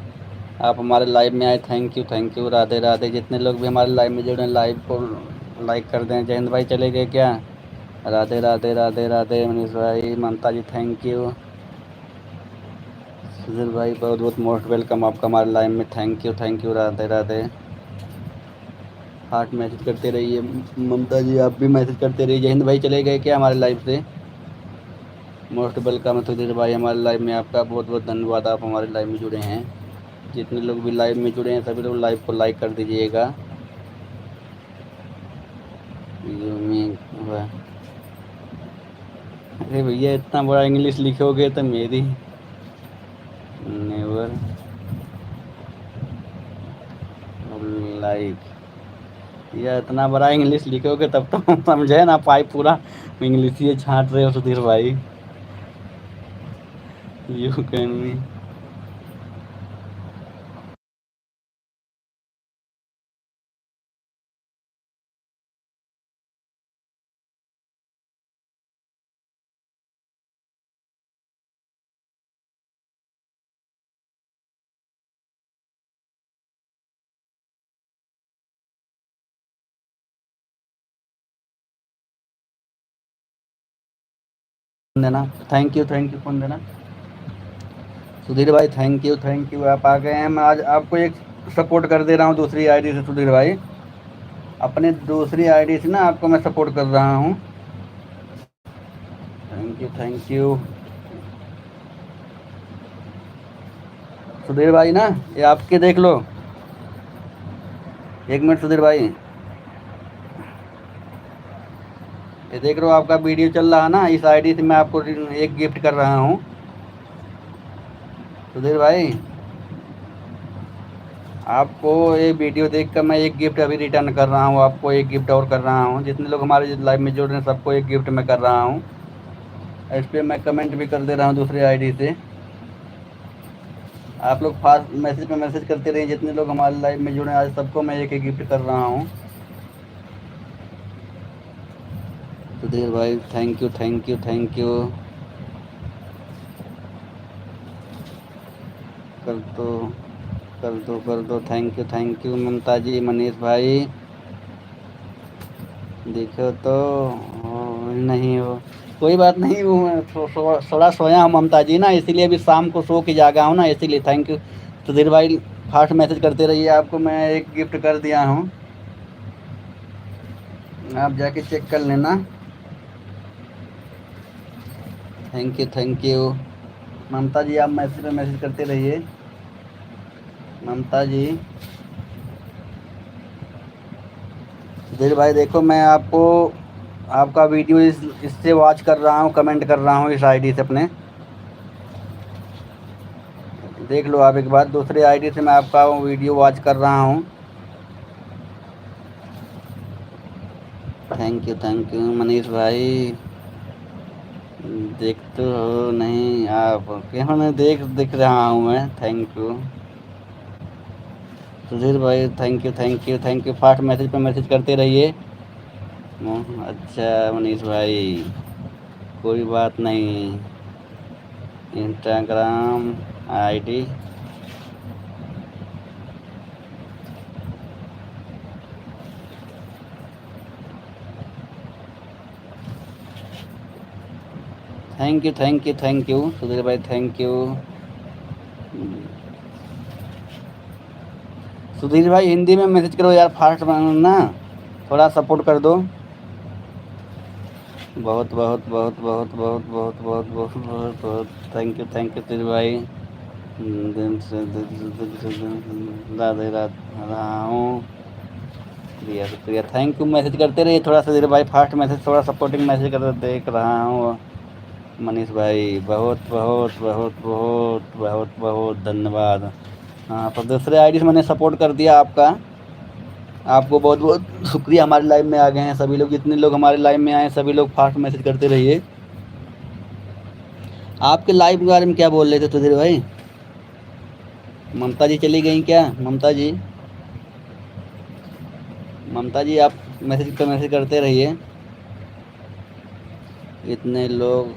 S1: आप हमारे लाइव में आए, थैंक यू। राधे राधे। जितने लोग भी हमारे लाइव में जुड़े हैं, लाइव को लाइक कर दें। जयंत भाई चले गए क्या? राधे राधे राधे राधे। मनीष भाई, ममता जी, थैंक यू। सुधीर भाई बहुत बहुत मोस्ट वेलकम आपका हमारे लाइव में। Thank you. Radhe Radhe. Heart message करते रहिए। ममता जी आप भी मैसेज करते रहिए। जयंत भाई चले गए क्या हमारे लाइव से? मोस्ट वेलकम सुधीर भाई हमारे लाइव में। आपका बहुत बहुत धन्यवाद, आप हमारे लाइव में जुड़े हैं। जितने लोग भी लाइव में जुड़े हैं सभी लोग लाइव को लाइक कर दीजिएगा। अरे भैया इतना बड़ा इंग्लिश लिखोगे तो मेरी नेवर लाइक, या इतना बड़ा इंग्लिश लिखोगे तब तो हम समझे ना पाई पूरा इंग्लिश ही छांट रहे हो सुधीर भाई। यू कैन मी। देना। थैंक यू फोन देना। सुधीर भाई थैंक यू। आप आ गए हैं। मैं आज आपको एक सपोर्ट कर दे रहा हूँ दूसरी आईडी से सुधीर भाई। अपने दूसरी आईडी से ना आपको मैं सपोर्ट कर रहा हूँ। थैंक यू सुधीर भाई ना, ये आपके देख लो। एक मिनट सुधीर भाई, ये देख लो आपका वीडियो चल रहा है ना, इस आईडी से मैं आपको एक गिफ्ट कर रहा हूँ सुधीर भाई। आपको ये वीडियो देखकर मैं एक गिफ्ट अभी रिटर्न कर रहा हूँ, आपको एक गिफ्ट और कर रहा हूँ। जितने लोग हमारे लाइव में जुड़ रहे हैं सबको एक गिफ्ट मैं कर रहा हूँ। इस पर मैं कमेंट भी कर दे रहा हूँ दूसरी आईडी से। आप लोग फास्ट मैसेज पे मैसेज करते रहिए। जितने लोग हमारे लाइव में जुड़े हैं आज सबको मैं एक एक गिफ्ट कर रहा हूँ। सुधीर भाई थैंक यू। कर दो कर दो। थैंक यू ममता जी। मनीष भाई देखो तो नहीं हो, कोई बात नहीं। वो मैं थोड़ा सोया हूँ ममता जी ना, इसीलिए अभी शाम को सो के जागा हूँ ना, इसीलिए। थैंक यू सुधीर भाई। फास्ट मैसेज करते रहिए। आपको मैं एक गिफ्ट कर दिया हूँ, आप जाके चेक कर लेना। थैंक यू ममता जी। आप मैसेज पे मैसेज करते रहिए ममता जी। सुधीर भाई देखो मैं आपको आपका वीडियो इससे वॉच कर रहा हूँ, कमेंट कर रहा हूँ इस आईडी से अपने। देख लो आप एक बार, दूसरे आईडी से मैं आपका वीडियो वॉच कर रहा हूँ। थैंक यू मनीष भाई। देख तो हो नहीं आप, क्यों नहीं दिख रहा हूँ मैं। थैंक यू सुधीर भाई। Thank you. फास्ट मैसेज पे मैसेज करते रहिए। अच्छा मनीष भाई, कोई बात नहीं। Instagram ID thank you Sudhir भाई, थैंक यू। सुधीर भाई हिंदी में मैसेज करो यार, फास्ट ना, थोड़ा सपोर्ट कर दो। बहुत बहुत बहुत बहुत बहुत बहुत बहुत बहुत बहुत बहुत थैंक यू सुधीर भाई। दिन से राधे राधे रहा हूँ। शुक्रिया शुक्रिया। Thank you. मैसेज करते रहिए थोड़ा सा सुधीर भाई, फास्ट मैसेज, थोड़ा सपोर्टिंग मैसेज कर देख रहा हूँ। मनीष भाई बहुत बहुत बहुत बहुत बहुत बहुत धन्यवाद। हाँ तो दूसरे आईडी से मैंने सपोर्ट कर दिया आपका। आपको बहुत बहुत शुक्रिया, हमारे लाइव में आ गए हैं सभी लोग, जितने लोग हमारे लाइव में आए सभी लोग फास्ट मैसेज करते रहिए। आपके लाइव के बारे में क्या बोल रहे थे सुधीर भाई? ममता जी चली गई क्या? ममता जी, ममता जी आप मैसेज पे मैसेज करते रहिए। इतने लोग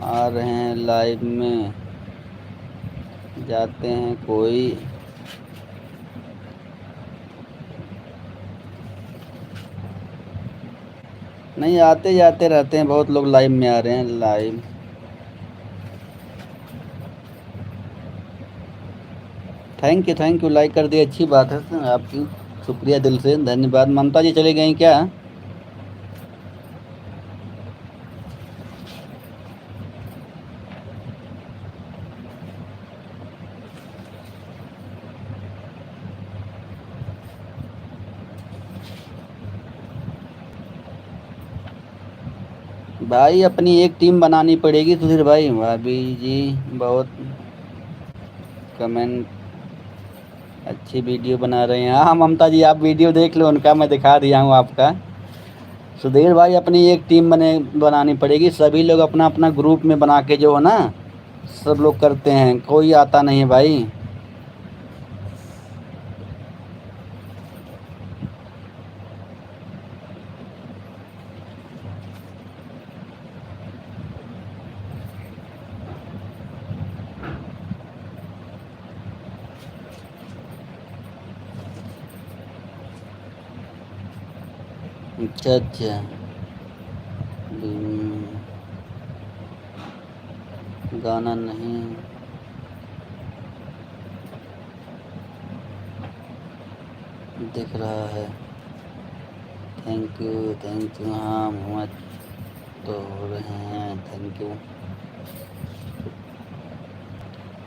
S1: आ रहे हैं लाइव में, जाते हैं कोई? नहीं, आते जाते रहते हैं, बहुत लोग लाइव में आ रहे हैं लाइव। थैंक यू, लाइक कर दिए, अच्छी बात है आपकी, शुक्रिया दिल से, धन्यवाद। ममता जी चली गई क्या? भाई अपनी एक टीम बनानी पड़ेगी सुधीर भाई। भाभी जी बहुत कमेंट, अच्छी वीडियो बना रहे हैं। हाँ ममता जी, आप वीडियो देख लो उनका, मैं दिखा दिया हूँ आपका। सुधीर भाई अपनी एक टीम बनानी पड़ेगी, सभी लोग अपना अपना ग्रुप में बना के जो है ना, सब लोग करते हैं, कोई आता नहीं है भाई। अच्छा अच्छा। गाना नहीं दिख रहा है। Thank you. हाँ मत तो हो रहे हैं, थैंक यू।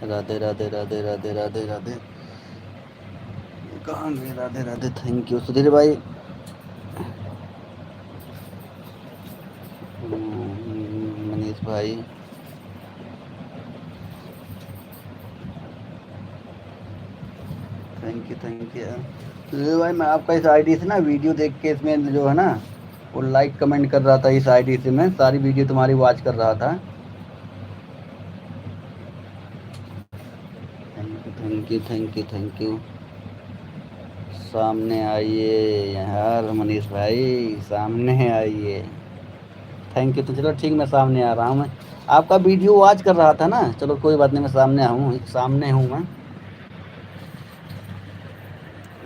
S1: राधे राधे राधे राधे राधे राधे। कहाँ गए राधे राधे? थैंक यू सुधीर भाई। मनीष भाई, थैंक यू। सुधीर भाई मैं आपका इस आईडी से ना वीडियो देख के इसमें जो है ना, वो लाइक कमेंट कर रहा था, इस आईडी से मैं सारी वीडियो तुम्हारी वॉच कर रहा था। Thank you. सामने आइए यार मनीष भाई, सामने आइए। Thank you. तो चलो ठीक, मैं सामने आ रहा हूँ। मैं आपका वीडियो वॉच कर रहा था ना, चलो कोई बात नहीं, मैं सामने आऊँ, सामने हूँ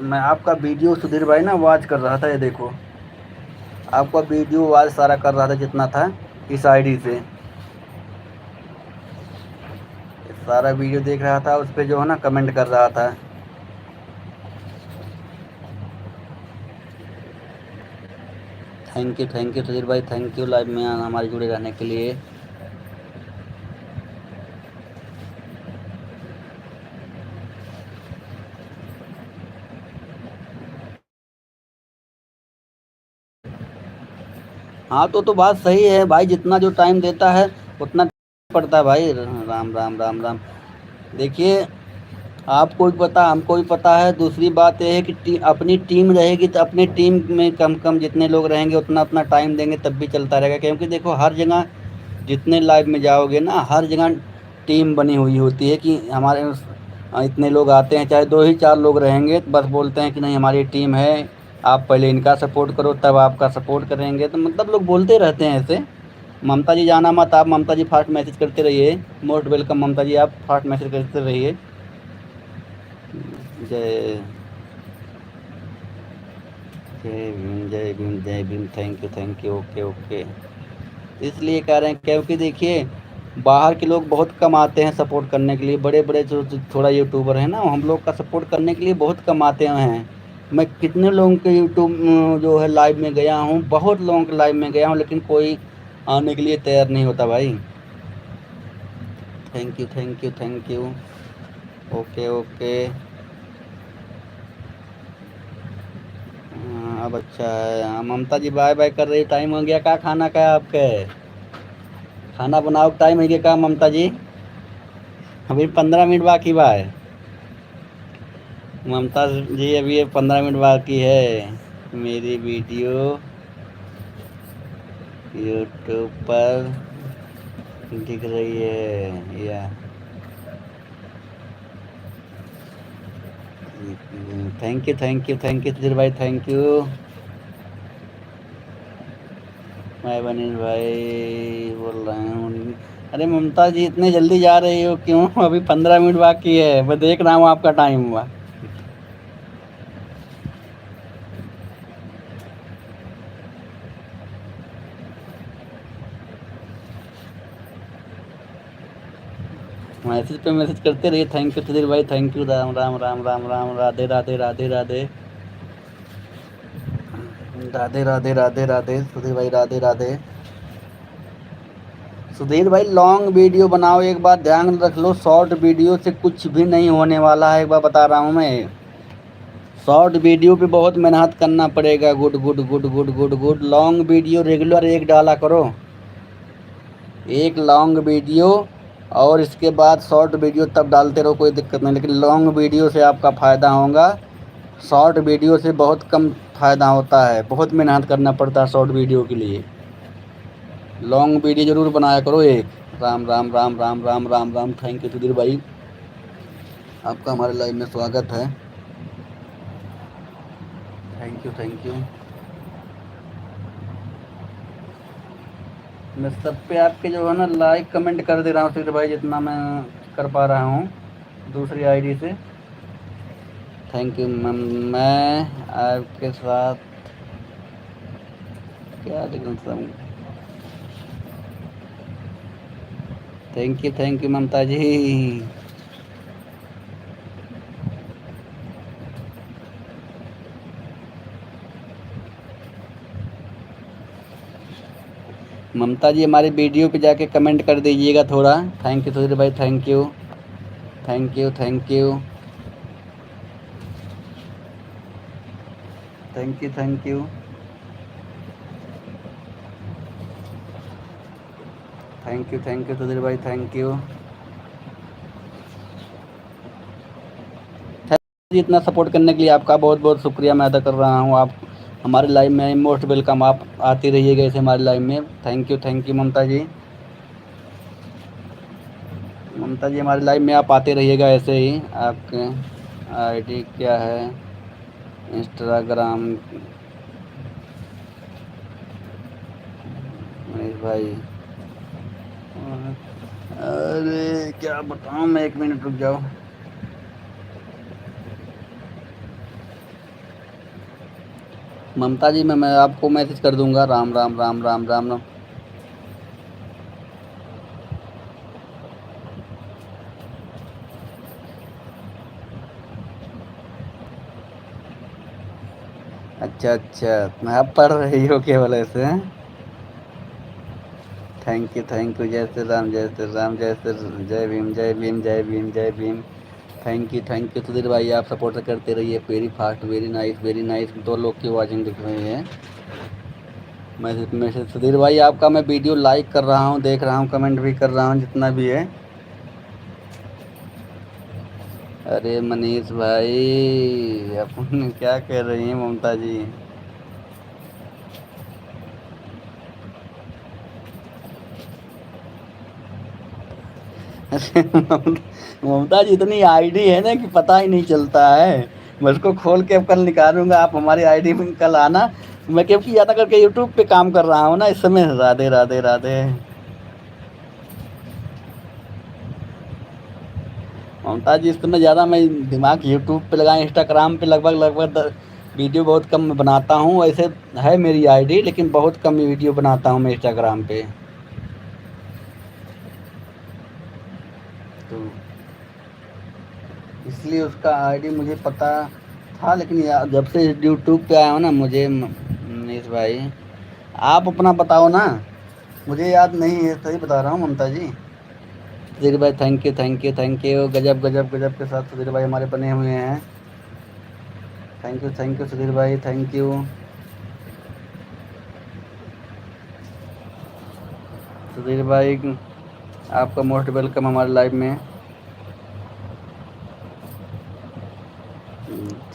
S1: मैं आपका वीडियो सुधीर भाई ना वॉच कर रहा था। ये देखो, आपका वीडियो वॉच सारा कर रहा था जितना था इस आईडी से, सारा वीडियो देख रहा था, उस पर जो है ना कमेंट कर रहा था। थैंक यू सुधीर भाई, थैंक यू लाइव में हमारे जुड़े रहने के लिए। हाँ तो बात सही है भाई, जितना जो टाइम देता है उतना पड़ता है भाई। राम राम राम राम। देखिए, आपको भी पता, हमको भी पता है। दूसरी बात यह है कि अपनी टीम रहेगी तो अपनी टीम में कम कम जितने लोग रहेंगे उतना अपना टाइम देंगे तब भी चलता रहेगा, क्योंकि देखो हर जगह जितने लाइव में जाओगे ना, हर जगह टीम बनी हुई होती है कि हमारे इतने लोग आते हैं, चाहे दो ही चार लोग रहेंगे तो बस बोलते हैं कि नहीं हमारी टीम है, आप पहले इनका सपोर्ट करो तब आपका सपोर्ट करेंगे, तो मतलब लोग बोलते रहते हैं ऐसे। ममता जी जाना मत, आप ममता जी फास्ट मैसेज करते रहिए। मोस्ट वेलकम ममता जी, आप फास्ट मैसेज करते रहिए। जय जय भीम, जय भीम, जय Bhim. Thank you. Okay okay. इसलिए कह रहे हैं क्योंकि देखिए, बाहर के लोग बहुत कम आते हैं सपोर्ट करने के लिए, बड़े बड़े जो थोड़ा यूट्यूबर हैं ना, हम लोग का सपोर्ट करने के लिए बहुत कम आते हैं। मैं कितने लोगों के यूट्यूब जो है लाइव में गया हूँ, बहुत लोगों के लाइव में गया हूँ, लेकिन कोई आने के लिए तैयार नहीं होता भाई। Thank you. Okay okay. अब अच्छा है। हाँ ममता जी बाय बाय कर रही, टाइम हो गया का खाना का आपके? खाना बनाओ टाइम है क्या ममता जी? अभी 15 मिनट बाकी बा है। ममता जी अभी ये 15 मिनट बाकी है। मेरी वीडियो यूट्यूब पर दिख रही है या? थैंक यू सुधीर भाई, थैंक यू। मैं बनीश भाई बोल रहा हूँ। अरे ममता जी इतने जल्दी जा रही हो क्यों? अभी 15 मिनट बाकी है, मैं देख रहा हूँ आपका टाइम हुआ। मैसेज पे मैसेज करते रहिए। थैंक यू सुधीर भाई, थैंक यू। राम राम राम राम राम, राधे राधे राधे राधे राधे राधे राधे राधे सुधीर भाई, राधे राधे। सुधीर भाई लॉन्ग वीडियो बनाओ, एक बात ध्यान रख लो, शॉर्ट वीडियो से कुछ भी नहीं होने वाला है, एक बार बता रहा हूँ मैं। शॉर्ट वीडियो पे बहुत मेहनत करना पड़ेगा। Good good good good good good. Long video regular एक डाला करो, एक लॉन्ग वीडियो, और इसके बाद शॉर्ट वीडियो तब डालते रहो, कोई दिक्कत नहीं, लेकिन लॉन्ग वीडियो से आपका फ़ायदा होगा। शॉर्ट वीडियो से बहुत कम फ़ायदा होता है, बहुत मेहनत करना पड़ता है शॉर्ट वीडियो के लिए। लॉन्ग वीडियो ज़रूर बनाया करो एक। राम राम राम राम राम राम राम। थैंक यू सुधीर भाई, आपका हमारे लाइव में स्वागत है। Thank you thank you. मैं सब पे आपके जो है ना लाइक कमेंट कर दे रहा हूँ सुधीर भाई, जितना मैं कर पा रहा हूँ दूसरी आईडी से। Thank you ma'am. मैं आपके साथ क्या लिखूँ सब? थैंक यू ममता जी। ममता जी हमारी वीडियो पे जाके कमेंट कर दीजिएगा थोड़ा। थैंक यू सुधीर भाई, thank you thank you thank you thank you thank you thank you Sudhir भाई, थैंक यू। जी इतना सपोर्ट करने के लिए आपका बहुत बहुत शुक्रिया मैं अदा कर रहा हूँ। आप हमारे लाइव में मोस्ट वेलकम, आप आती रहिएगा ऐसे हमारे लाइव में। थैंक यू ममता जी। ममता जी हमारे लाइव में आप आते रहिएगा ऐसे ही। आपके आईडी क्या है इंस्टाग्राम? मनीष भाई अरे क्या बताऊँ मैं, 1 मिनट रुक जाओ। ममता जी मैं आपको मैसेज कर दूंगा। राम राम राम राम राम राम। अच्छा अच्छा, आप पढ़ रही हो केवल ऐसे? Thank you. जय श्री राम जय श्री राम जय श्री, जय भीम जय भीम जय भीम जय भीम। थैंक यू सुधीर भाई, आप सपोर्ट करते रहिए। Very fast, very nice very nice. 2 लोग की वॉचिंग दिख रही है। मैं सुधीर भाई आपका मैं वीडियो लाइक कर रहा हूँ, देख रहा हूँ, कमेंट भी कर रहा हूँ जितना भी है। अरे मनीष भाई अपन क्या कह रही हैं ममता जी? ममता जी इतनी आईडी है ना कि पता ही नहीं चलता है। मैं उसको खोल के अब कल निकालूंगा, आप हमारी आईडी में कल आना। मैं क्योंकि ज़्यादा करके यूट्यूब पे काम कर रहा हूँ ना इस समय। राधे राधे राधे। ममता जी इस समय ज़्यादा मैं दिमाग यूट्यूब पे लगा, इंस्टाग्राम पे लगभग लगभग वीडियो बहुत कम बनाता हूँ। ऐसे है मेरी आईडी, लेकिन बहुत कम वीडियो बनाता हूँ मैं इंस्टाग्राम पे। तो इसलिए उसका आईडी मुझे पता था, लेकिन जब से यूट्यूब पे आया हूँ ना मुझे मनीष भाई, आप अपना बताओ ना, मुझे याद नहीं है, सही बता रहा हूँ ममता जी। सुधीर भाई थैंक यू। गजब गजब गजब के साथ सुधीर भाई हमारे बने हुए हैं। थैंक यू सुधीर भाई, थैंक यू। सुधीर भाई आपका मोस्ट वेलकम हमारे लाइव में।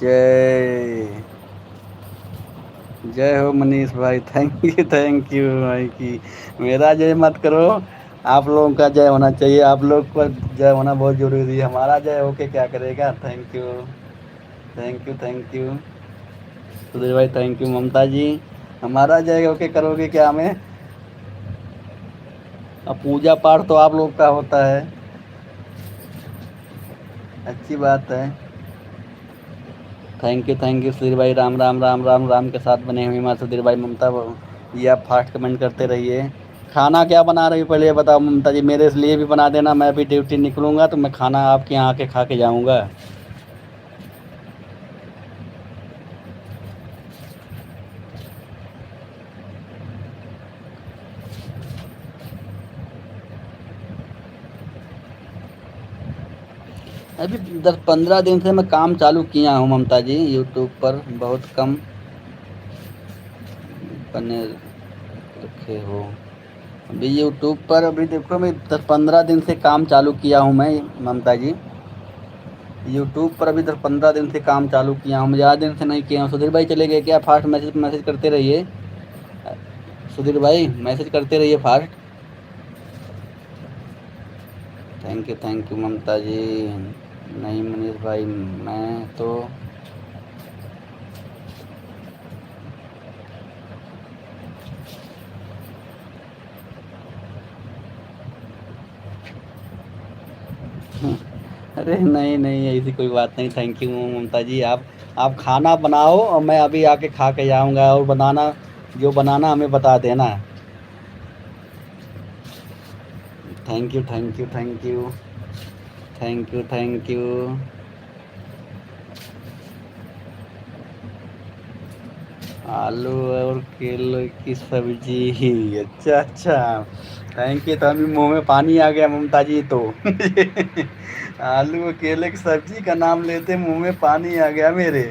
S1: जय जय हो मनीष भाई, थैंक यू भाई की मेरा जय मत करो, आप लोगों का जय होना चाहिए, आप लोग का जय होना बहुत जरूरी है, हमारा जय होके क्या करेगा। Thank you thank you thank you Sudhir भाई, थैंक यू ममता जी, हमारा जय होके करोगे क्या हमें। अब पूजा पाठ तो आप लोग का होता है, अच्छी बात है। थैंक यू सुधीर भाई, राम राम राम राम राम के साथ बने हुए हमारे सुधीर भाई। ममता ये आप फास्ट कमेंट करते रहिए। खाना क्या बना रही हो पहले ये बताओ ममता जी, मेरे लिए भी बना देना, मैं भी ड्यूटी निकलूंगा तो मैं खाना आपके यहाँ आके खा के जाऊंगा। अभी 10-15 दिन से मैं काम चालू किया हूँ ममता जी, यूट्यूब पर बहुत कम बने रखे हो। अभी यूट्यूब पर अभी देखो मैं 10-15 दिन से काम चालू किया हूँ मैं ममता जी, यूट्यूब पर अभी 10-15 दिन से काम चालू किया हूँ, ज़्यादा दिन से नहीं किया हूँ। सुधीर भाई चले गए क्या, फास्ट मैसेज मैसेज करते रहिए। सुधीर भाई मैसेज करते रहिए फास्ट। थैंक यू ममता जी। नहीं मनीष भाई, मैं तो अरे नहीं नहीं ऐसी कोई बात नहीं। थैंक यू ममता जी, आप खाना बनाओ और मैं अभी आके खा के जाऊंगा, और बनाना जो बनाना हमें बता देना। Thank you thank you thank you thank you thank you. आलू और केले की सब्जी, अच्छा अच्छा, थैंक यू। तो अभी मुंह में पानी आ गया ममता जी तो आलू और केले की सब्जी का नाम लेते मुंह में पानी आ गया मेरे।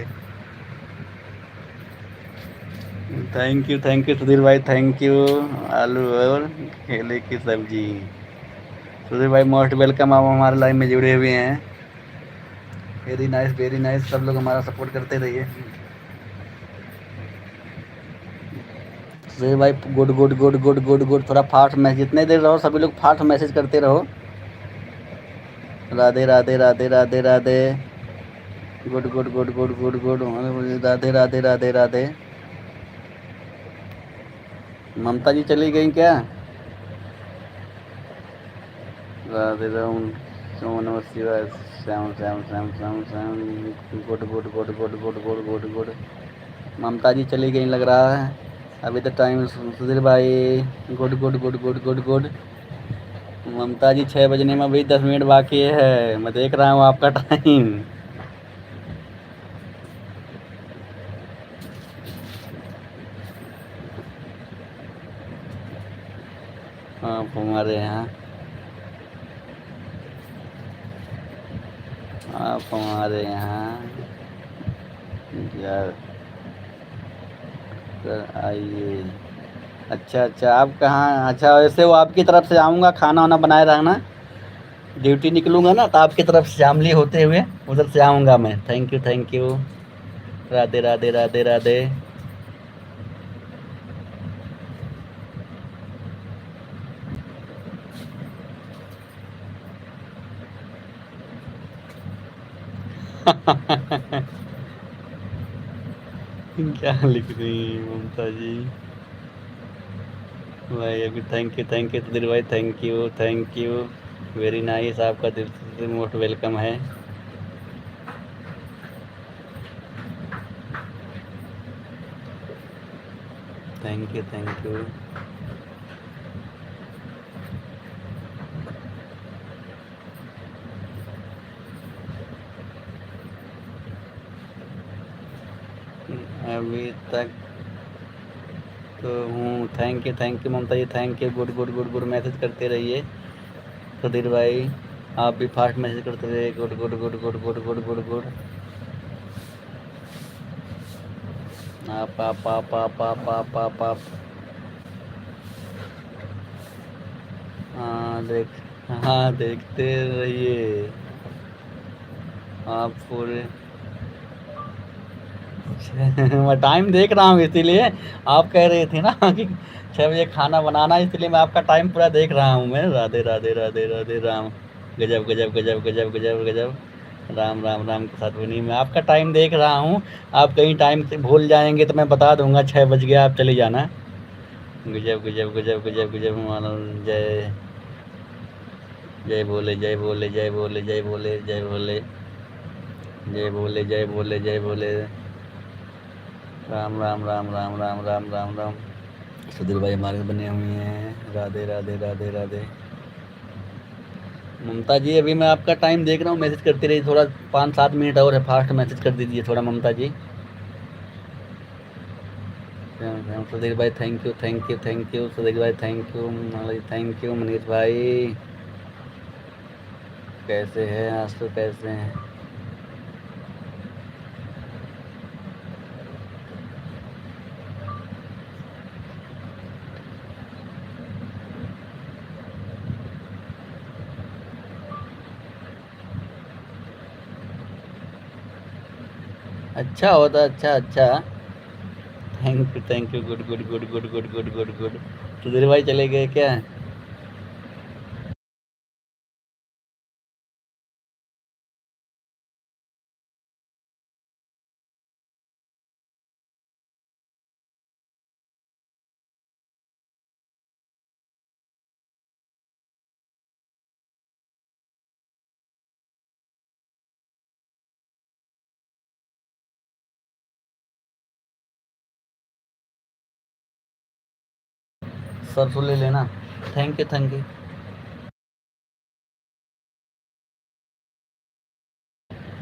S1: थैंक यू सुधीर भाई, थैंक यू। आलू और केले की सब्जी, सुधीर भाई मोस्ट वेलकम, आप हमारे लाइव में जुड़े हुए हैं। वेरी नाइस, सब लोग हमारा सपोर्ट करते रहिए। सुधीर भाई good good good good good good, थोड़ा फास्ट मैसेज, जितने देर रहो सभी लोग फास्ट मैसेज करते रहो। Radhe Radhe Radhe Radhe Radhe, good good good good good good, Radhe Radhe Radhe Radhe. Mamta ji चली गई क्या। राधे राम, ओम नमः शिवाय, Shyam Shyam Shyam Shyam Shyam, good good good good good good good good. Mamta ji चली गई लग रहा है अभी तो टाइम। सुधीर भाई good good good good good good. Mamta ji 6 बजने में अभी 10 मिनट बाकी है, मैं देख रहा हूँ आपका टाइम। आप हमारे यहाँ, आप हमारे यहाँ यार आइए। अच्छा अच्छा, आप कहाँ, अच्छा वैसे वो आपकी तरफ से आऊँगा, खाना वाना बनाए रहना, ड्यूटी निकलूंगा ना तो आपकी तरफ से शामली होते हुए उधर से आऊँगा मैं। Thank you Radhe Radhe Radhe Radhe. क्या लिख रही हैं ममता जी भाई अभी। थैंक यू सुधीर भाई, थैंक यू वेरी नाइस, आपका दिल से मोस्ट वेलकम है। थैंक यू अभी तक तो हूँ। Thank you Mamata ji, thank you, good good good good, message करते रहिए सुधीर भाई, आप भी फास्ट मैसेज करते रहिए, good good good good good good good good. आप हाँ देख, हाँ देखते रहिए आप पूरे। मैं टाइम देख रहा हूँ इसीलिए। आप कह रहे थे ना कि 6 बजे खाना बनाना है, इसलिए मैं आपका टाइम पूरा देख रहा हूँ मैं। राधे राधे राधे राधे राम। गजब गजब गजब गजब गजब गजब। राम राम राम के साथ बनी, मैं आपका टाइम देख रहा हूँ। आप कहीं टाइम से भूल जाएंगे तो मैं बता दूंगा 6 बज गया, आप चले जाना। गजब गजब गजब गजब गजब मानो। जय जय बोले जय बोले जय बोले जय बोले जय बोले जय बोले जय बोले जय बोले। राम राम राम राम राम राम राम राम। सुधीर भाई हमारे बने हुए हैं। राधे राधे राधे राधे। ममता जी अभी मैं आपका टाइम देख रहा हूँ, मैसेज करती रही थोड़ा। 5-7 मिनट और है, फास्ट मैसेज कर दीजिए थोड़ा ममता जी। सुधीर भाई thank you thank you thank you. Sudhir भाई thank you. Thank you Manish भाई। कैसे हैं आज, तो कैसे हैं? अच्छा होता, अच्छा अच्छा। Thank you good good good good good good good good. Sudhir भाई चले गए क्या? सरसों ले लेना। Thank you thank you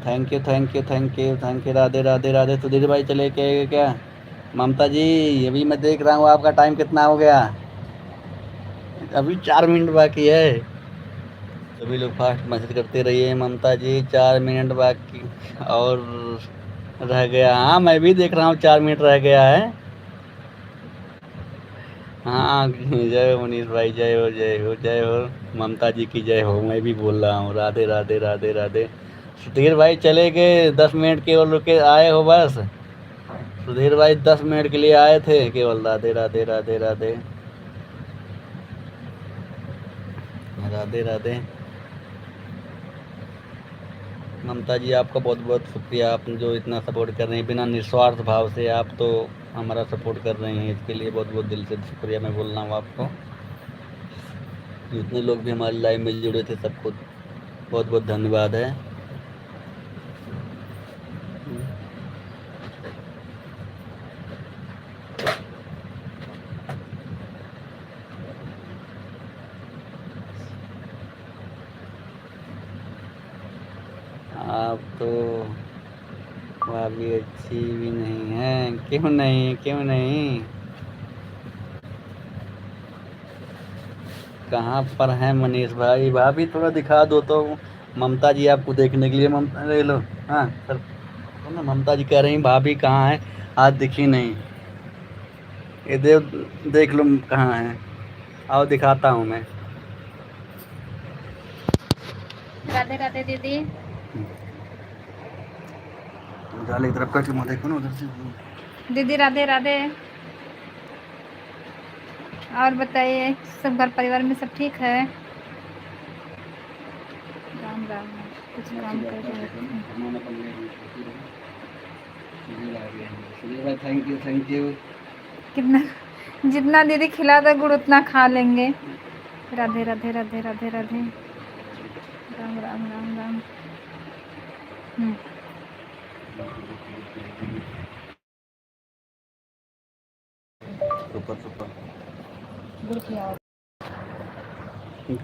S1: thank you thank you thank you thank you. Radhe Radhe Radhe. Sudhir भाई चले गए क्या? ममता जी अभी मैं देख रहा हूँ आपका टाइम कितना हो गया। अभी 4 मिनट बाकी है। सभी लोग फास्ट मैसेज करते रहिए। ममता जी 4 मिनट बाकी और रह गया। हाँ मैं भी देख रहा हूँ 4 मिनट रह गया है। हाँ जय हो मनीष भाई, जय हो जय हो जय हो। ममता जी की जय हो, मैं भी बोल रहा हूँ राधे राधे राधे राधे। सुधीर भाई चले गए, 10 मिनट केवल रुके आए हो बस। सुधीर भाई 10 मिनट के लिए आए थे केवल। राधे राधे राधे राधे राधे राधे। ममता जी आपका बहुत बहुत शुक्रिया, आप जो इतना सपोर्ट कर रहे हैं बिना निस्वार्थ भाव से। आप तो हमारा सपोर्ट कर रहे हैं, इसके लिए बहुत बहुत दिल से शुक्रिया मैं बोल रहा हूँ आपको। जितने लोग भी हमारी लाइव में जुड़े थे सबको बहुत बहुत धन्यवाद है। आप तो वाली अच्छी भी नहीं है। क्यों नहीं क्यों नहीं? कहाँ पर है मनीष भाई? भाभी थोड़ा दिखा दो तो। ममता जी आपको देखने के लिए, ममता ले लो। हाँ सर, तो ना ममता जी कह रही भाभी कहाँ है, आज दिखी नहीं। ये देख लो कहाँ है। आओ दिखाता हूँ मैं।
S2: राधे राधे दीदी।
S1: जाले की तरफ करके मत देखो ना उधर से।
S2: दीदी राधे राधे। और बताइए सब घर परिवार में सब ठीक है? राम राम। कुछ काम कर रहे
S1: हैं। Thank you thank you.
S2: कितना जितना दीदी खिलाता गुड़ उतना खा लेंगे। Radhe Radhe Radhe Radhe Radhe. Ram Ram Ram Ram.
S1: Super super.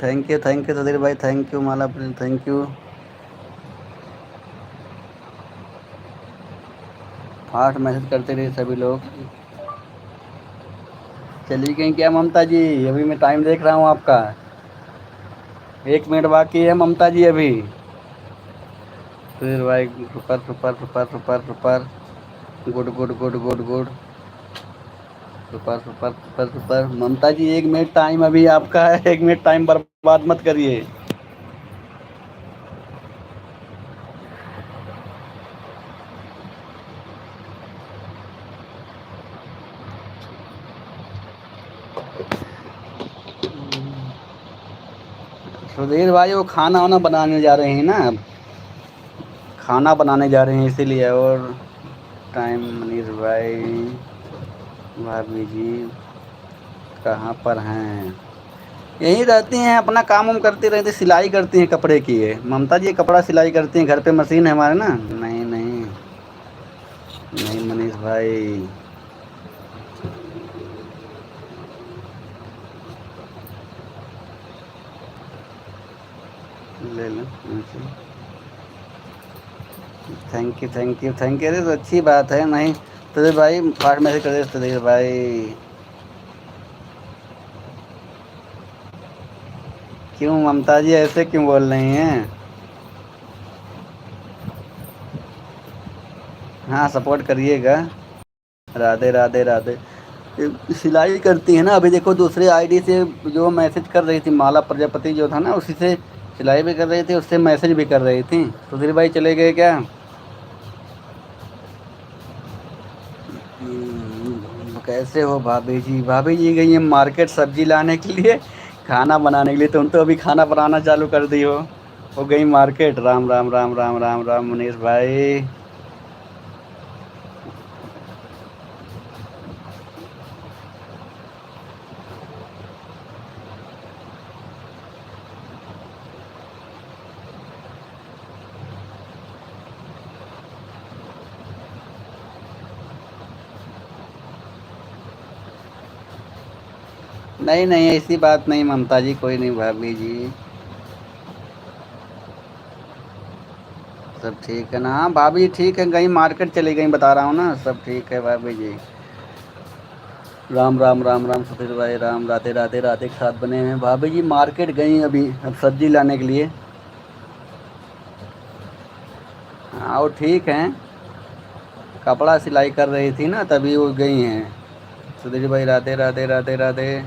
S1: Thank you Sudhir भाई, thank you Mala, thank you. Fast message करते रहे सभी लोग। चली गई क्या ममता जी? अभी मैं टाइम देख रहा हूँ आपका। 1 मिनट बाकी है ममता जी अभी। सुधीर भाई super super super super super. Good good good good good. Super super super super. Mamta ji 1 minute time अभी आपका है, 1 मिनट टाइम बर्बाद मत करिए। सुधीर भाई वो खाना वाना बनाने जा रहे हैं ना, खाना बनाने जा रहे हैं इसीलिए। और टाइम मनीष भाई, भाभी जी कहाँ पर हैं? यहीं रहती हैं, अपना काम वाम करती रहती, सिलाई करती हैं कपड़े की। है ममता जी कपड़ा सिलाई करती हैं, घर पे मशीन है हमारे ना। नहीं नहीं नहीं मनीष भाई, ले लो। Thank you thank you thank you. अरे तो अच्छी बात है। नहीं सुधीर भाई फास्ट मैसेज कर दे सुधीर भाई। क्यों ममता जी ऐसे क्यों बोल रही हैं? हाँ सपोर्ट करिएगा। राधे राधे राधे। सिलाई करती है ना, अभी देखो दूसरे आईडी से जो मैसेज कर रही थी, माला प्रजापति जो था ना, उसी से सिलाई भी कर रही थी, उससे मैसेज भी कर रही थी। सुधीर भाई चले गए क्या? कैसे हो भाभी जी? भाभी जी गई हैं मार्केट सब्जी लाने के लिए, खाना बनाने के लिए। तुम तो अभी खाना बनाना चालू कर दी हो। वो गई मार्केट। राम राम राम राम राम राम मुनीष भाई। नहीं नहीं ऐसी बात नहीं ममता जी, कोई नहीं भाभी जी, सब ठीक है ना। हाँ भाभी ठीक है, गई मार्केट चली गई, बता रहा हूँ ना, सब ठीक है भाभी जी। राम राम राम राम सुधीर भाई, राम राधे राधे राधे के साथ बने हैं। भाभी जी मार्केट गई अभी, अब सब्जी लाने के लिए। हाँ वो ठीक है, कपड़ा सिलाई कर रही थी ना तभी वो गई हैं। सुधीर भाई राधे राधे राधे राधे।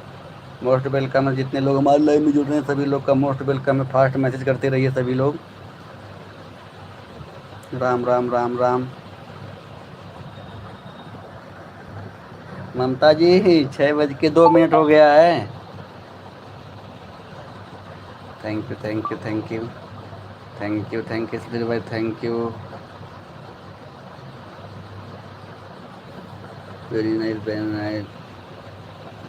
S1: मोस्ट वेलकम है, जितने लोग हमारे लाइव में जुड़ रहे हैं सभी लोग का मोस्ट वेलकम है। फास्ट मैसेज करते रहिए सभी लोग। राम राम राम राम। ममता जी 6:02 हो गया है। Thank you thank you thank you thank you thank you Sudhir भाई, thank you. Very nice very nice.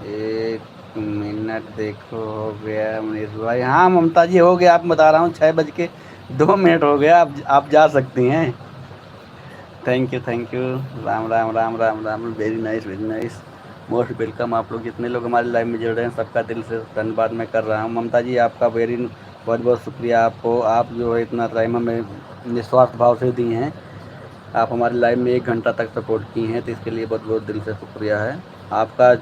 S1: एक मिनट देखो, हो गया मनीष भाई। हाँ ममता जी हो गया, आप बता रहा हूँ 6:02 हो गया, आप जा सकती हैं। Thank you thank you. Ram Ram Ram Ram Ram. Very nice very nice. Most welcome. आप लोग जितने लोग हमारे लाइव में जुड़ रहे हैं सबका दिल से धन्यवाद मैं कर रहा हूँ। ममता जी आपका वेरी बहुत बहुत शुक्रिया आपको। आप जो है इतना टाइम हमें निस्वार्थ भाव से दी हैं। आप हमारे लाइव में 1 घंटा तक सपोर्ट की हैं, तो इसके लिए बहुत बहुत दिल से शुक्रिया है आपका।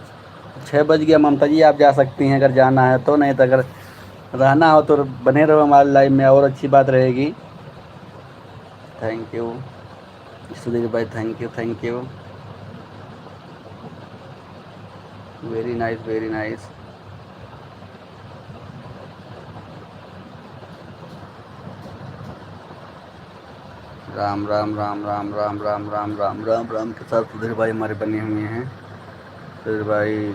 S1: 6 बज गया ममता जी, आप जा सकती हैं अगर जाना है तो। नहीं तो अगर रहना हो तो बने रहो हमारे लाइव में, और अच्छी बात रहेगी। थैंक यू सुधीर भाई, thank you thank you. Very nice very nice. Ram Ram Ram Ram Ram Ram Ram Ram Ram Ram के साथ सुधीर भाई हमारे बने हुए हैं। सुधीर भाई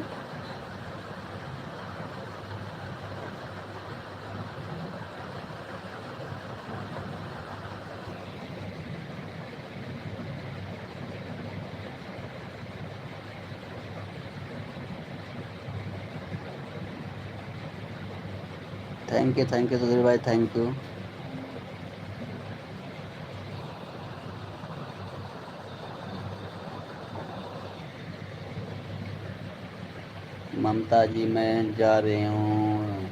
S1: थैंक यू सुधीर भाई, थैंक यू। ममता जी मैं जा रही हूँ।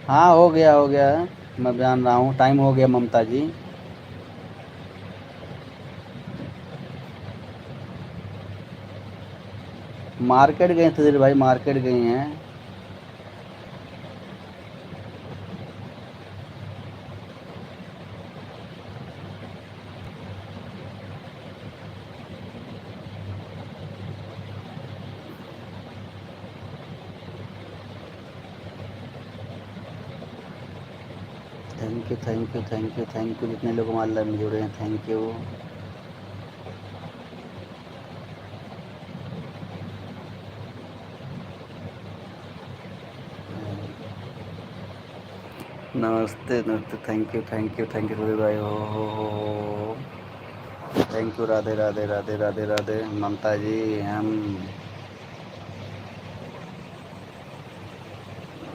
S1: हाँ हो गया हो गया, मैं जान रहा हूँ, टाइम हो गया ममता जी। मार्केट गए सुधीर भाई, मार्केट गई हैं। Thank you thank you thank you thank you, जितने लोग हमारे लाइव में जुड़े हैं थैंक यू। नमस्ते नमस्ते, thank you thank you thank you Sudhir भाई। हो थैंक यू, राधे राधे राधे राधे राधे ममता जी। हम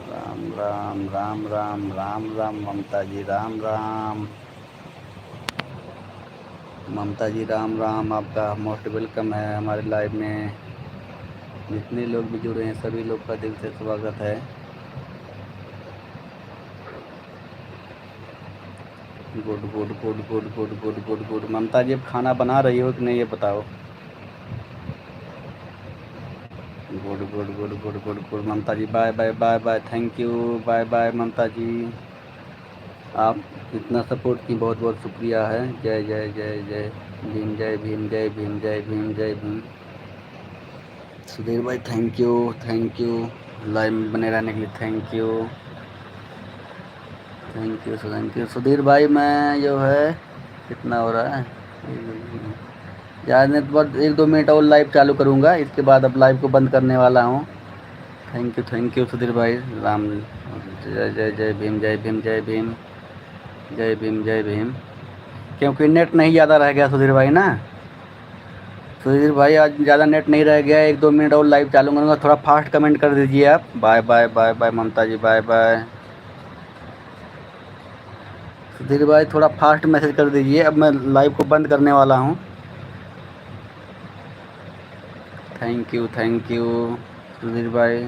S1: राम राम राम राम राम राम ममता जी, राम राम ममता जी, राम राम। आपका मोस्ट वेलकम है हमारे लाइव में। जितने लोग भी जुड़े हैं सभी लोग का दिल से स्वागत है। Good good good good good good good good. Mamta ji अब खाना बना रही हो कि नहीं ये बताओ। Good good good good good good Mamta ji, bye bye bye bye, thank you, bye bye ममता जी। आप इतना सपोर्ट की बहुत बहुत शुक्रिया है। जय जय जय जय भीम, जय भीम जय भीम जय भीम जय भीम। सुधीर भाई थैंक यू लाइव में बने रहने के लिए, thank you thank you Sudhir भाई। मैं जो है कितना हो रहा है यार, नहीं तो बस 1-2 मिनट और लाइव चालू करूँगा, इसके बाद अब लाइव को बंद करने वाला हूँ। थैंक यू सुधीर भाई। राम जय जय जय भीम जय भीम जय भीम जय भीम जय भीम। क्योंकि नेट नहीं ज़्यादा रह गया सुधीर भाई ना, सुधीर भाई आज ज़्यादा नेट नहीं रह गया। 1-2 मिनट और लाइव चालू करूँगा। थोड़ा फास्ट कमेंट कर दीजिए आप। बाय बाय बाय बाय ममता जी, बाय बाय। सुधीर भाई थोड़ा फास्ट मैसेज कर दीजिए, अब मैं लाइव को बंद करने वाला हूँ। थैंक यू सुधीर भाई।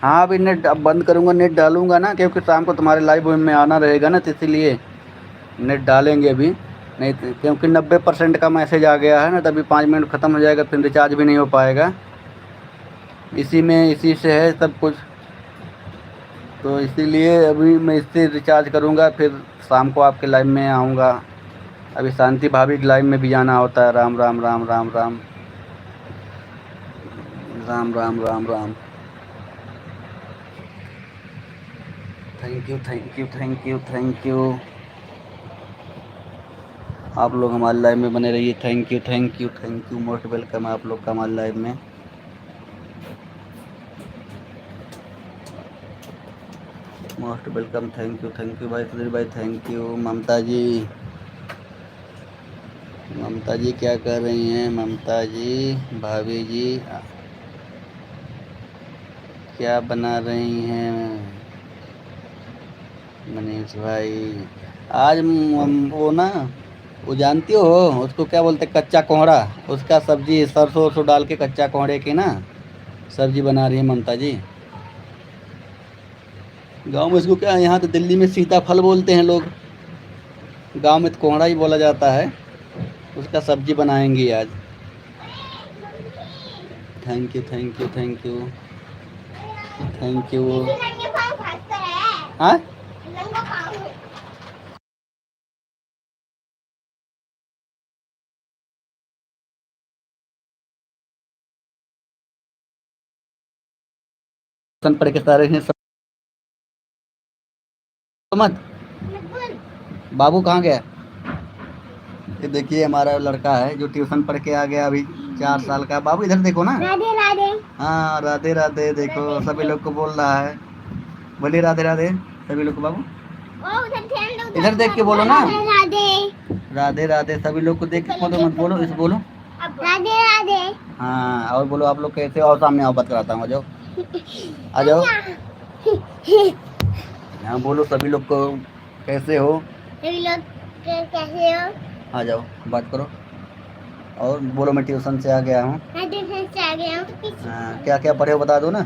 S1: हाँ अभी नेट अब बंद करूँगा, नेट डालूँगा ना, क्योंकि शाम को तुम्हारे लाइव में आना रहेगा ना, तो इसीलिए नेट डालेंगे अभी। नहीं तो क्योंकि 90% का मैसेज आ गया है ना, तभी 5 मिनट ख़त्म हो जाएगा, फिर रिचार्ज भी नहीं हो पाएगा। इसी से है सब कुछ, तो इसीलिए अभी मैं इससे रिचार्ज करूँगा, फिर शाम को आपके लाइव में आऊँगा। अभी शांति भाभी के लाइव में भी जाना होता है। राम राम राम राम राम राम राम राम राम। Thank you. आप लोग हमारे लाइव में बने रहिए। थैंक यू मोस्ट वेलकम है आप लोग का हमारे लाइव में। मोस्ट वेलकम, थैंक यू भाई सुधीर भाई, थैंक यू। ममता जी क्या कर रही हैं ममता जी? भाभी जी क्या बना रही हैं? मनीष भाई आज वो ना, वो जानती हो उसको क्या बोलते हैं, कच्चा कोहड़ा, उसका सब्जी सरसों वरसों डाल के कच्चा कोहड़े की ना सब्जी बना रही है ममता जी। गांव में इसको क्या, यहाँ तो दिल्ली में सीताफल बोलते हैं लोग, गांव में तो कोहड़ा ही बोला जाता है। उसका सब्जी बनाएंगी आज। थैंक यू हाँ पढ़ के सारे हैं समझ। बाबू कहाँ गया? ये देखिए हमारा लड़का है जो ट्यूशन पढ़ के आ गया अभी, 4 साल का। बाबू इधर देखो ना। राधे राधे। हाँ राधे राधे, देखो सभी लोग को बोल रहा है। बोलिए राधे राधे सभी लोग को। बाबू इधर देख के बोलो ना, राधे राधे सभी लोग को देख के बोलो, मत बोलो, इसे बोलो राधे राधे। हाँ और बोलो आप लोग कैसे हो? और सामने आओ, बात कराता हूँ, आ जाओ आ जाओ। हाँ बोलो सभी लोग को कैसे हो? सभी लोग कैसे हो? आ जाओ बात करो। और बोलो मैं ट्यूशन से आ गया हूँ। हाँ क्या क्या पढ़े हो बता दो ना।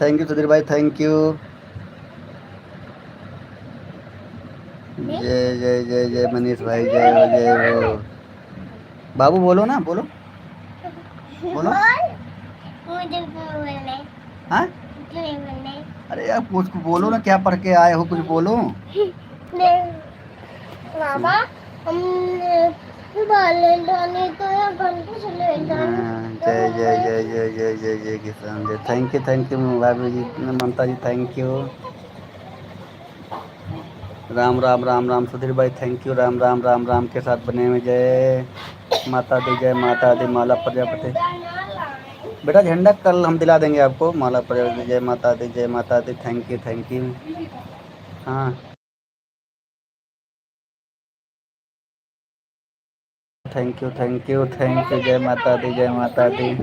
S1: थैंक यू सुधीर भाई, थैंक यू। जय जय जय जय मनीष भाई, जय हो। बाबू बोलो ना, बोलो बोलो। हाँ अरे यार कुछ बोलो ना, क्या पढ़ के आए हो, कुछ बोलो। बाबा हम जय जय जय जय जय जय जय किसान जय। थैंक यू भाभी जी, ममता जी, थैंक यू। राम राम राम राम सुधीर भाई थैंक यू। राम राम राम राम के साथ बने हुए। जय माता दी जय माता दी। माला प्रजापति बेटा झंडा कल हम दिला देंगे आपको। माला प्रजापति जय माता दी जय माता दी। Thank you thank you. हाँ thank you thank you thank you. जय माता दी जय माता दी।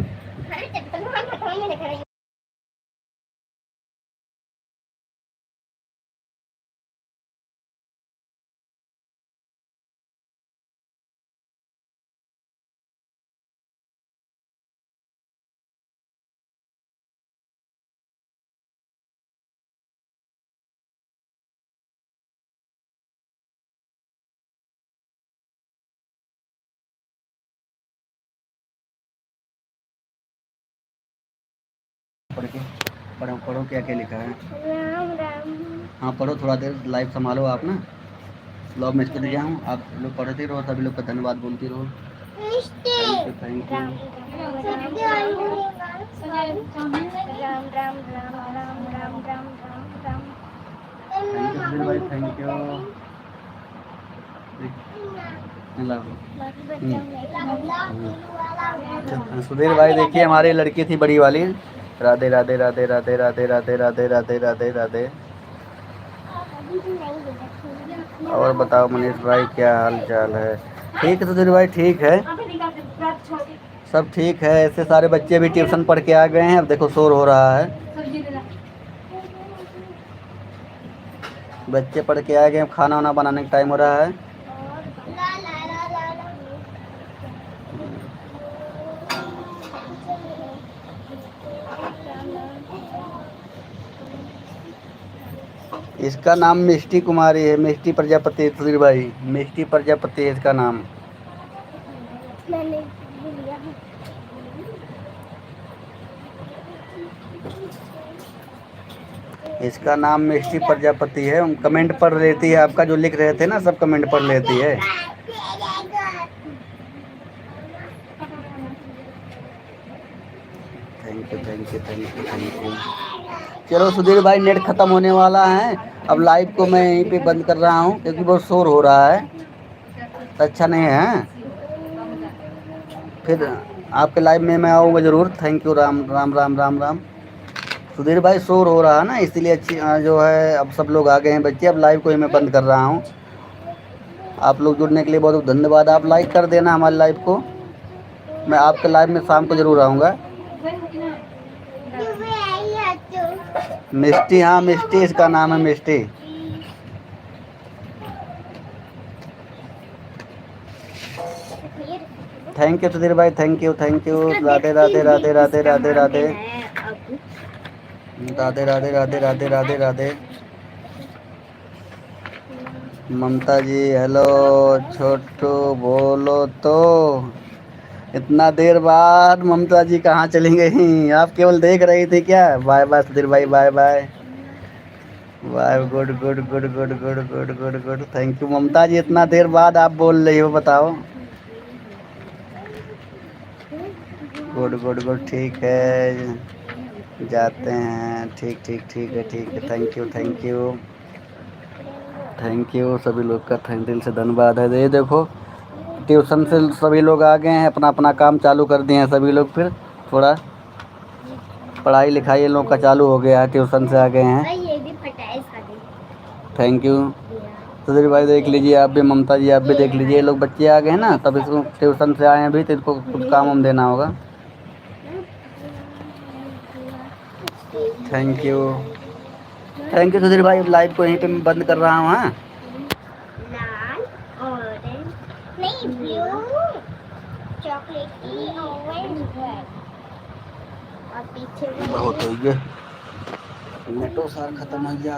S1: पढ़ के पढ़ो पढ़ो क्या क्या लिखा है।
S3: राम राम।
S1: हाँ पढ़ो थोड़ा देर लाइव संभालो आप ना। लॉब में इसको दे जाऊँ आप लोग पढ़ते रहो सभी लोग का धन्यवाद बोलती रहो। Thank you
S3: Ram Ram Ram Ram Ram Ram Ram.
S1: Thank you भाई थैंक यू। सुधीर भाई देखिए हमारी लड़की थी बड़ी वाली। राधे राधे राधे राधे राधे राधे राधे राधे राधे राधे। और बताओ मनीष भाई क्या हाल चाल है। ठीक है सुधीर भाई ठीक है सब ठीक है। ऐसे सारे बच्चे भी ट्यूशन पढ़ के आ गए हैं। अब देखो शोर हो रहा है। बच्चे पढ़ के आ गए। खाना वाना बनाने का टाइम हो रहा है। इसका नाम मिष्टी कुमारी है। मिष्टी प्रजापति सुधीर भाई मिष्टी प्रजापति है इसका नाम। इसका नाम मिष्टी प्रजापति है। कमेंट पढ़ लेती है आपका जो लिख रहे थे ना सब कमेंट पढ़ लेती है। Thank you thank you thank you thank you. चलो सुधीर भाई नेट ख़त्म होने वाला है। अब लाइव को मैं यहीं पे बंद कर रहा हूँ क्योंकि बहुत शोर हो रहा है। अच्छा नहीं है। फिर आपके लाइव में मैं आऊँगा ज़रूर। Thank you. राम राम राम राम राम। सुधीर भाई शोर हो रहा है ना इसीलिए अच्छी जो है अब सब लोग आ गए हैं बच्चे। अब लाइव को ही मैं बंद कर रहा हूँ। आप लोग जुड़ने के लिए बहुत बहुत धन्यवाद। आप लाइक कर देना हमारे लाइव को। मैं आपके लाइव में शाम को ज़रूर आऊँगा। मिष्टी हाँ मिष्टी इसका नाम है मिष्टी। थैंक यू सुधीर भाई thank you thank you. Radhe Radhe Radhe Radhe Radhe Radhe Radhe Radhe Radhe Radhe Radhe Radhe. Mamta ji hello. Chhotu बोलो तो। इतना देर बाद ममता जी कहाँ चली गई। आप केवल देख रही थी क्या। बाय बाय सुधीर भाई bye bye bye. Good good good good good good good good thank you ममता जी। इतना देर बाद आप बोल रही हो बताओ। गुड गुड गुड ठीक है जाते हैं। ठीक ठीक ठीक है ठीक है। Thank you thank you thank you सभी लोग का दिल से धन्यवाद है। ये देखो ट्यूशन से सभी लोग आ गए हैं। अपना अपना काम चालू कर दिए हैं सभी लोग। फिर थोड़ा पढ़ाई लिखाई इन लोग का चालू हो गया है। ट्यूशन से आ गए हैं। थैंक यू सुधीर भाई देख लीजिए आप भी। ममता जी आप भी देख लीजिए। ये लोग बच्चे आ गए हैं ना तब इसको ट्यूशन से आए हैं अभी तो इनको कुछ काम वाम देना होगा। थैंक यू सुधीर भाई। लाइव को यहीं पे मैं बंद कर रहा हूँ। हाँ
S3: लाल ऑरेंज नहीं ब्लू चॉकलेटी ऑरेंज रेड और पीछे
S1: बहुत हो गया। नेटो सार खत्म हो गया।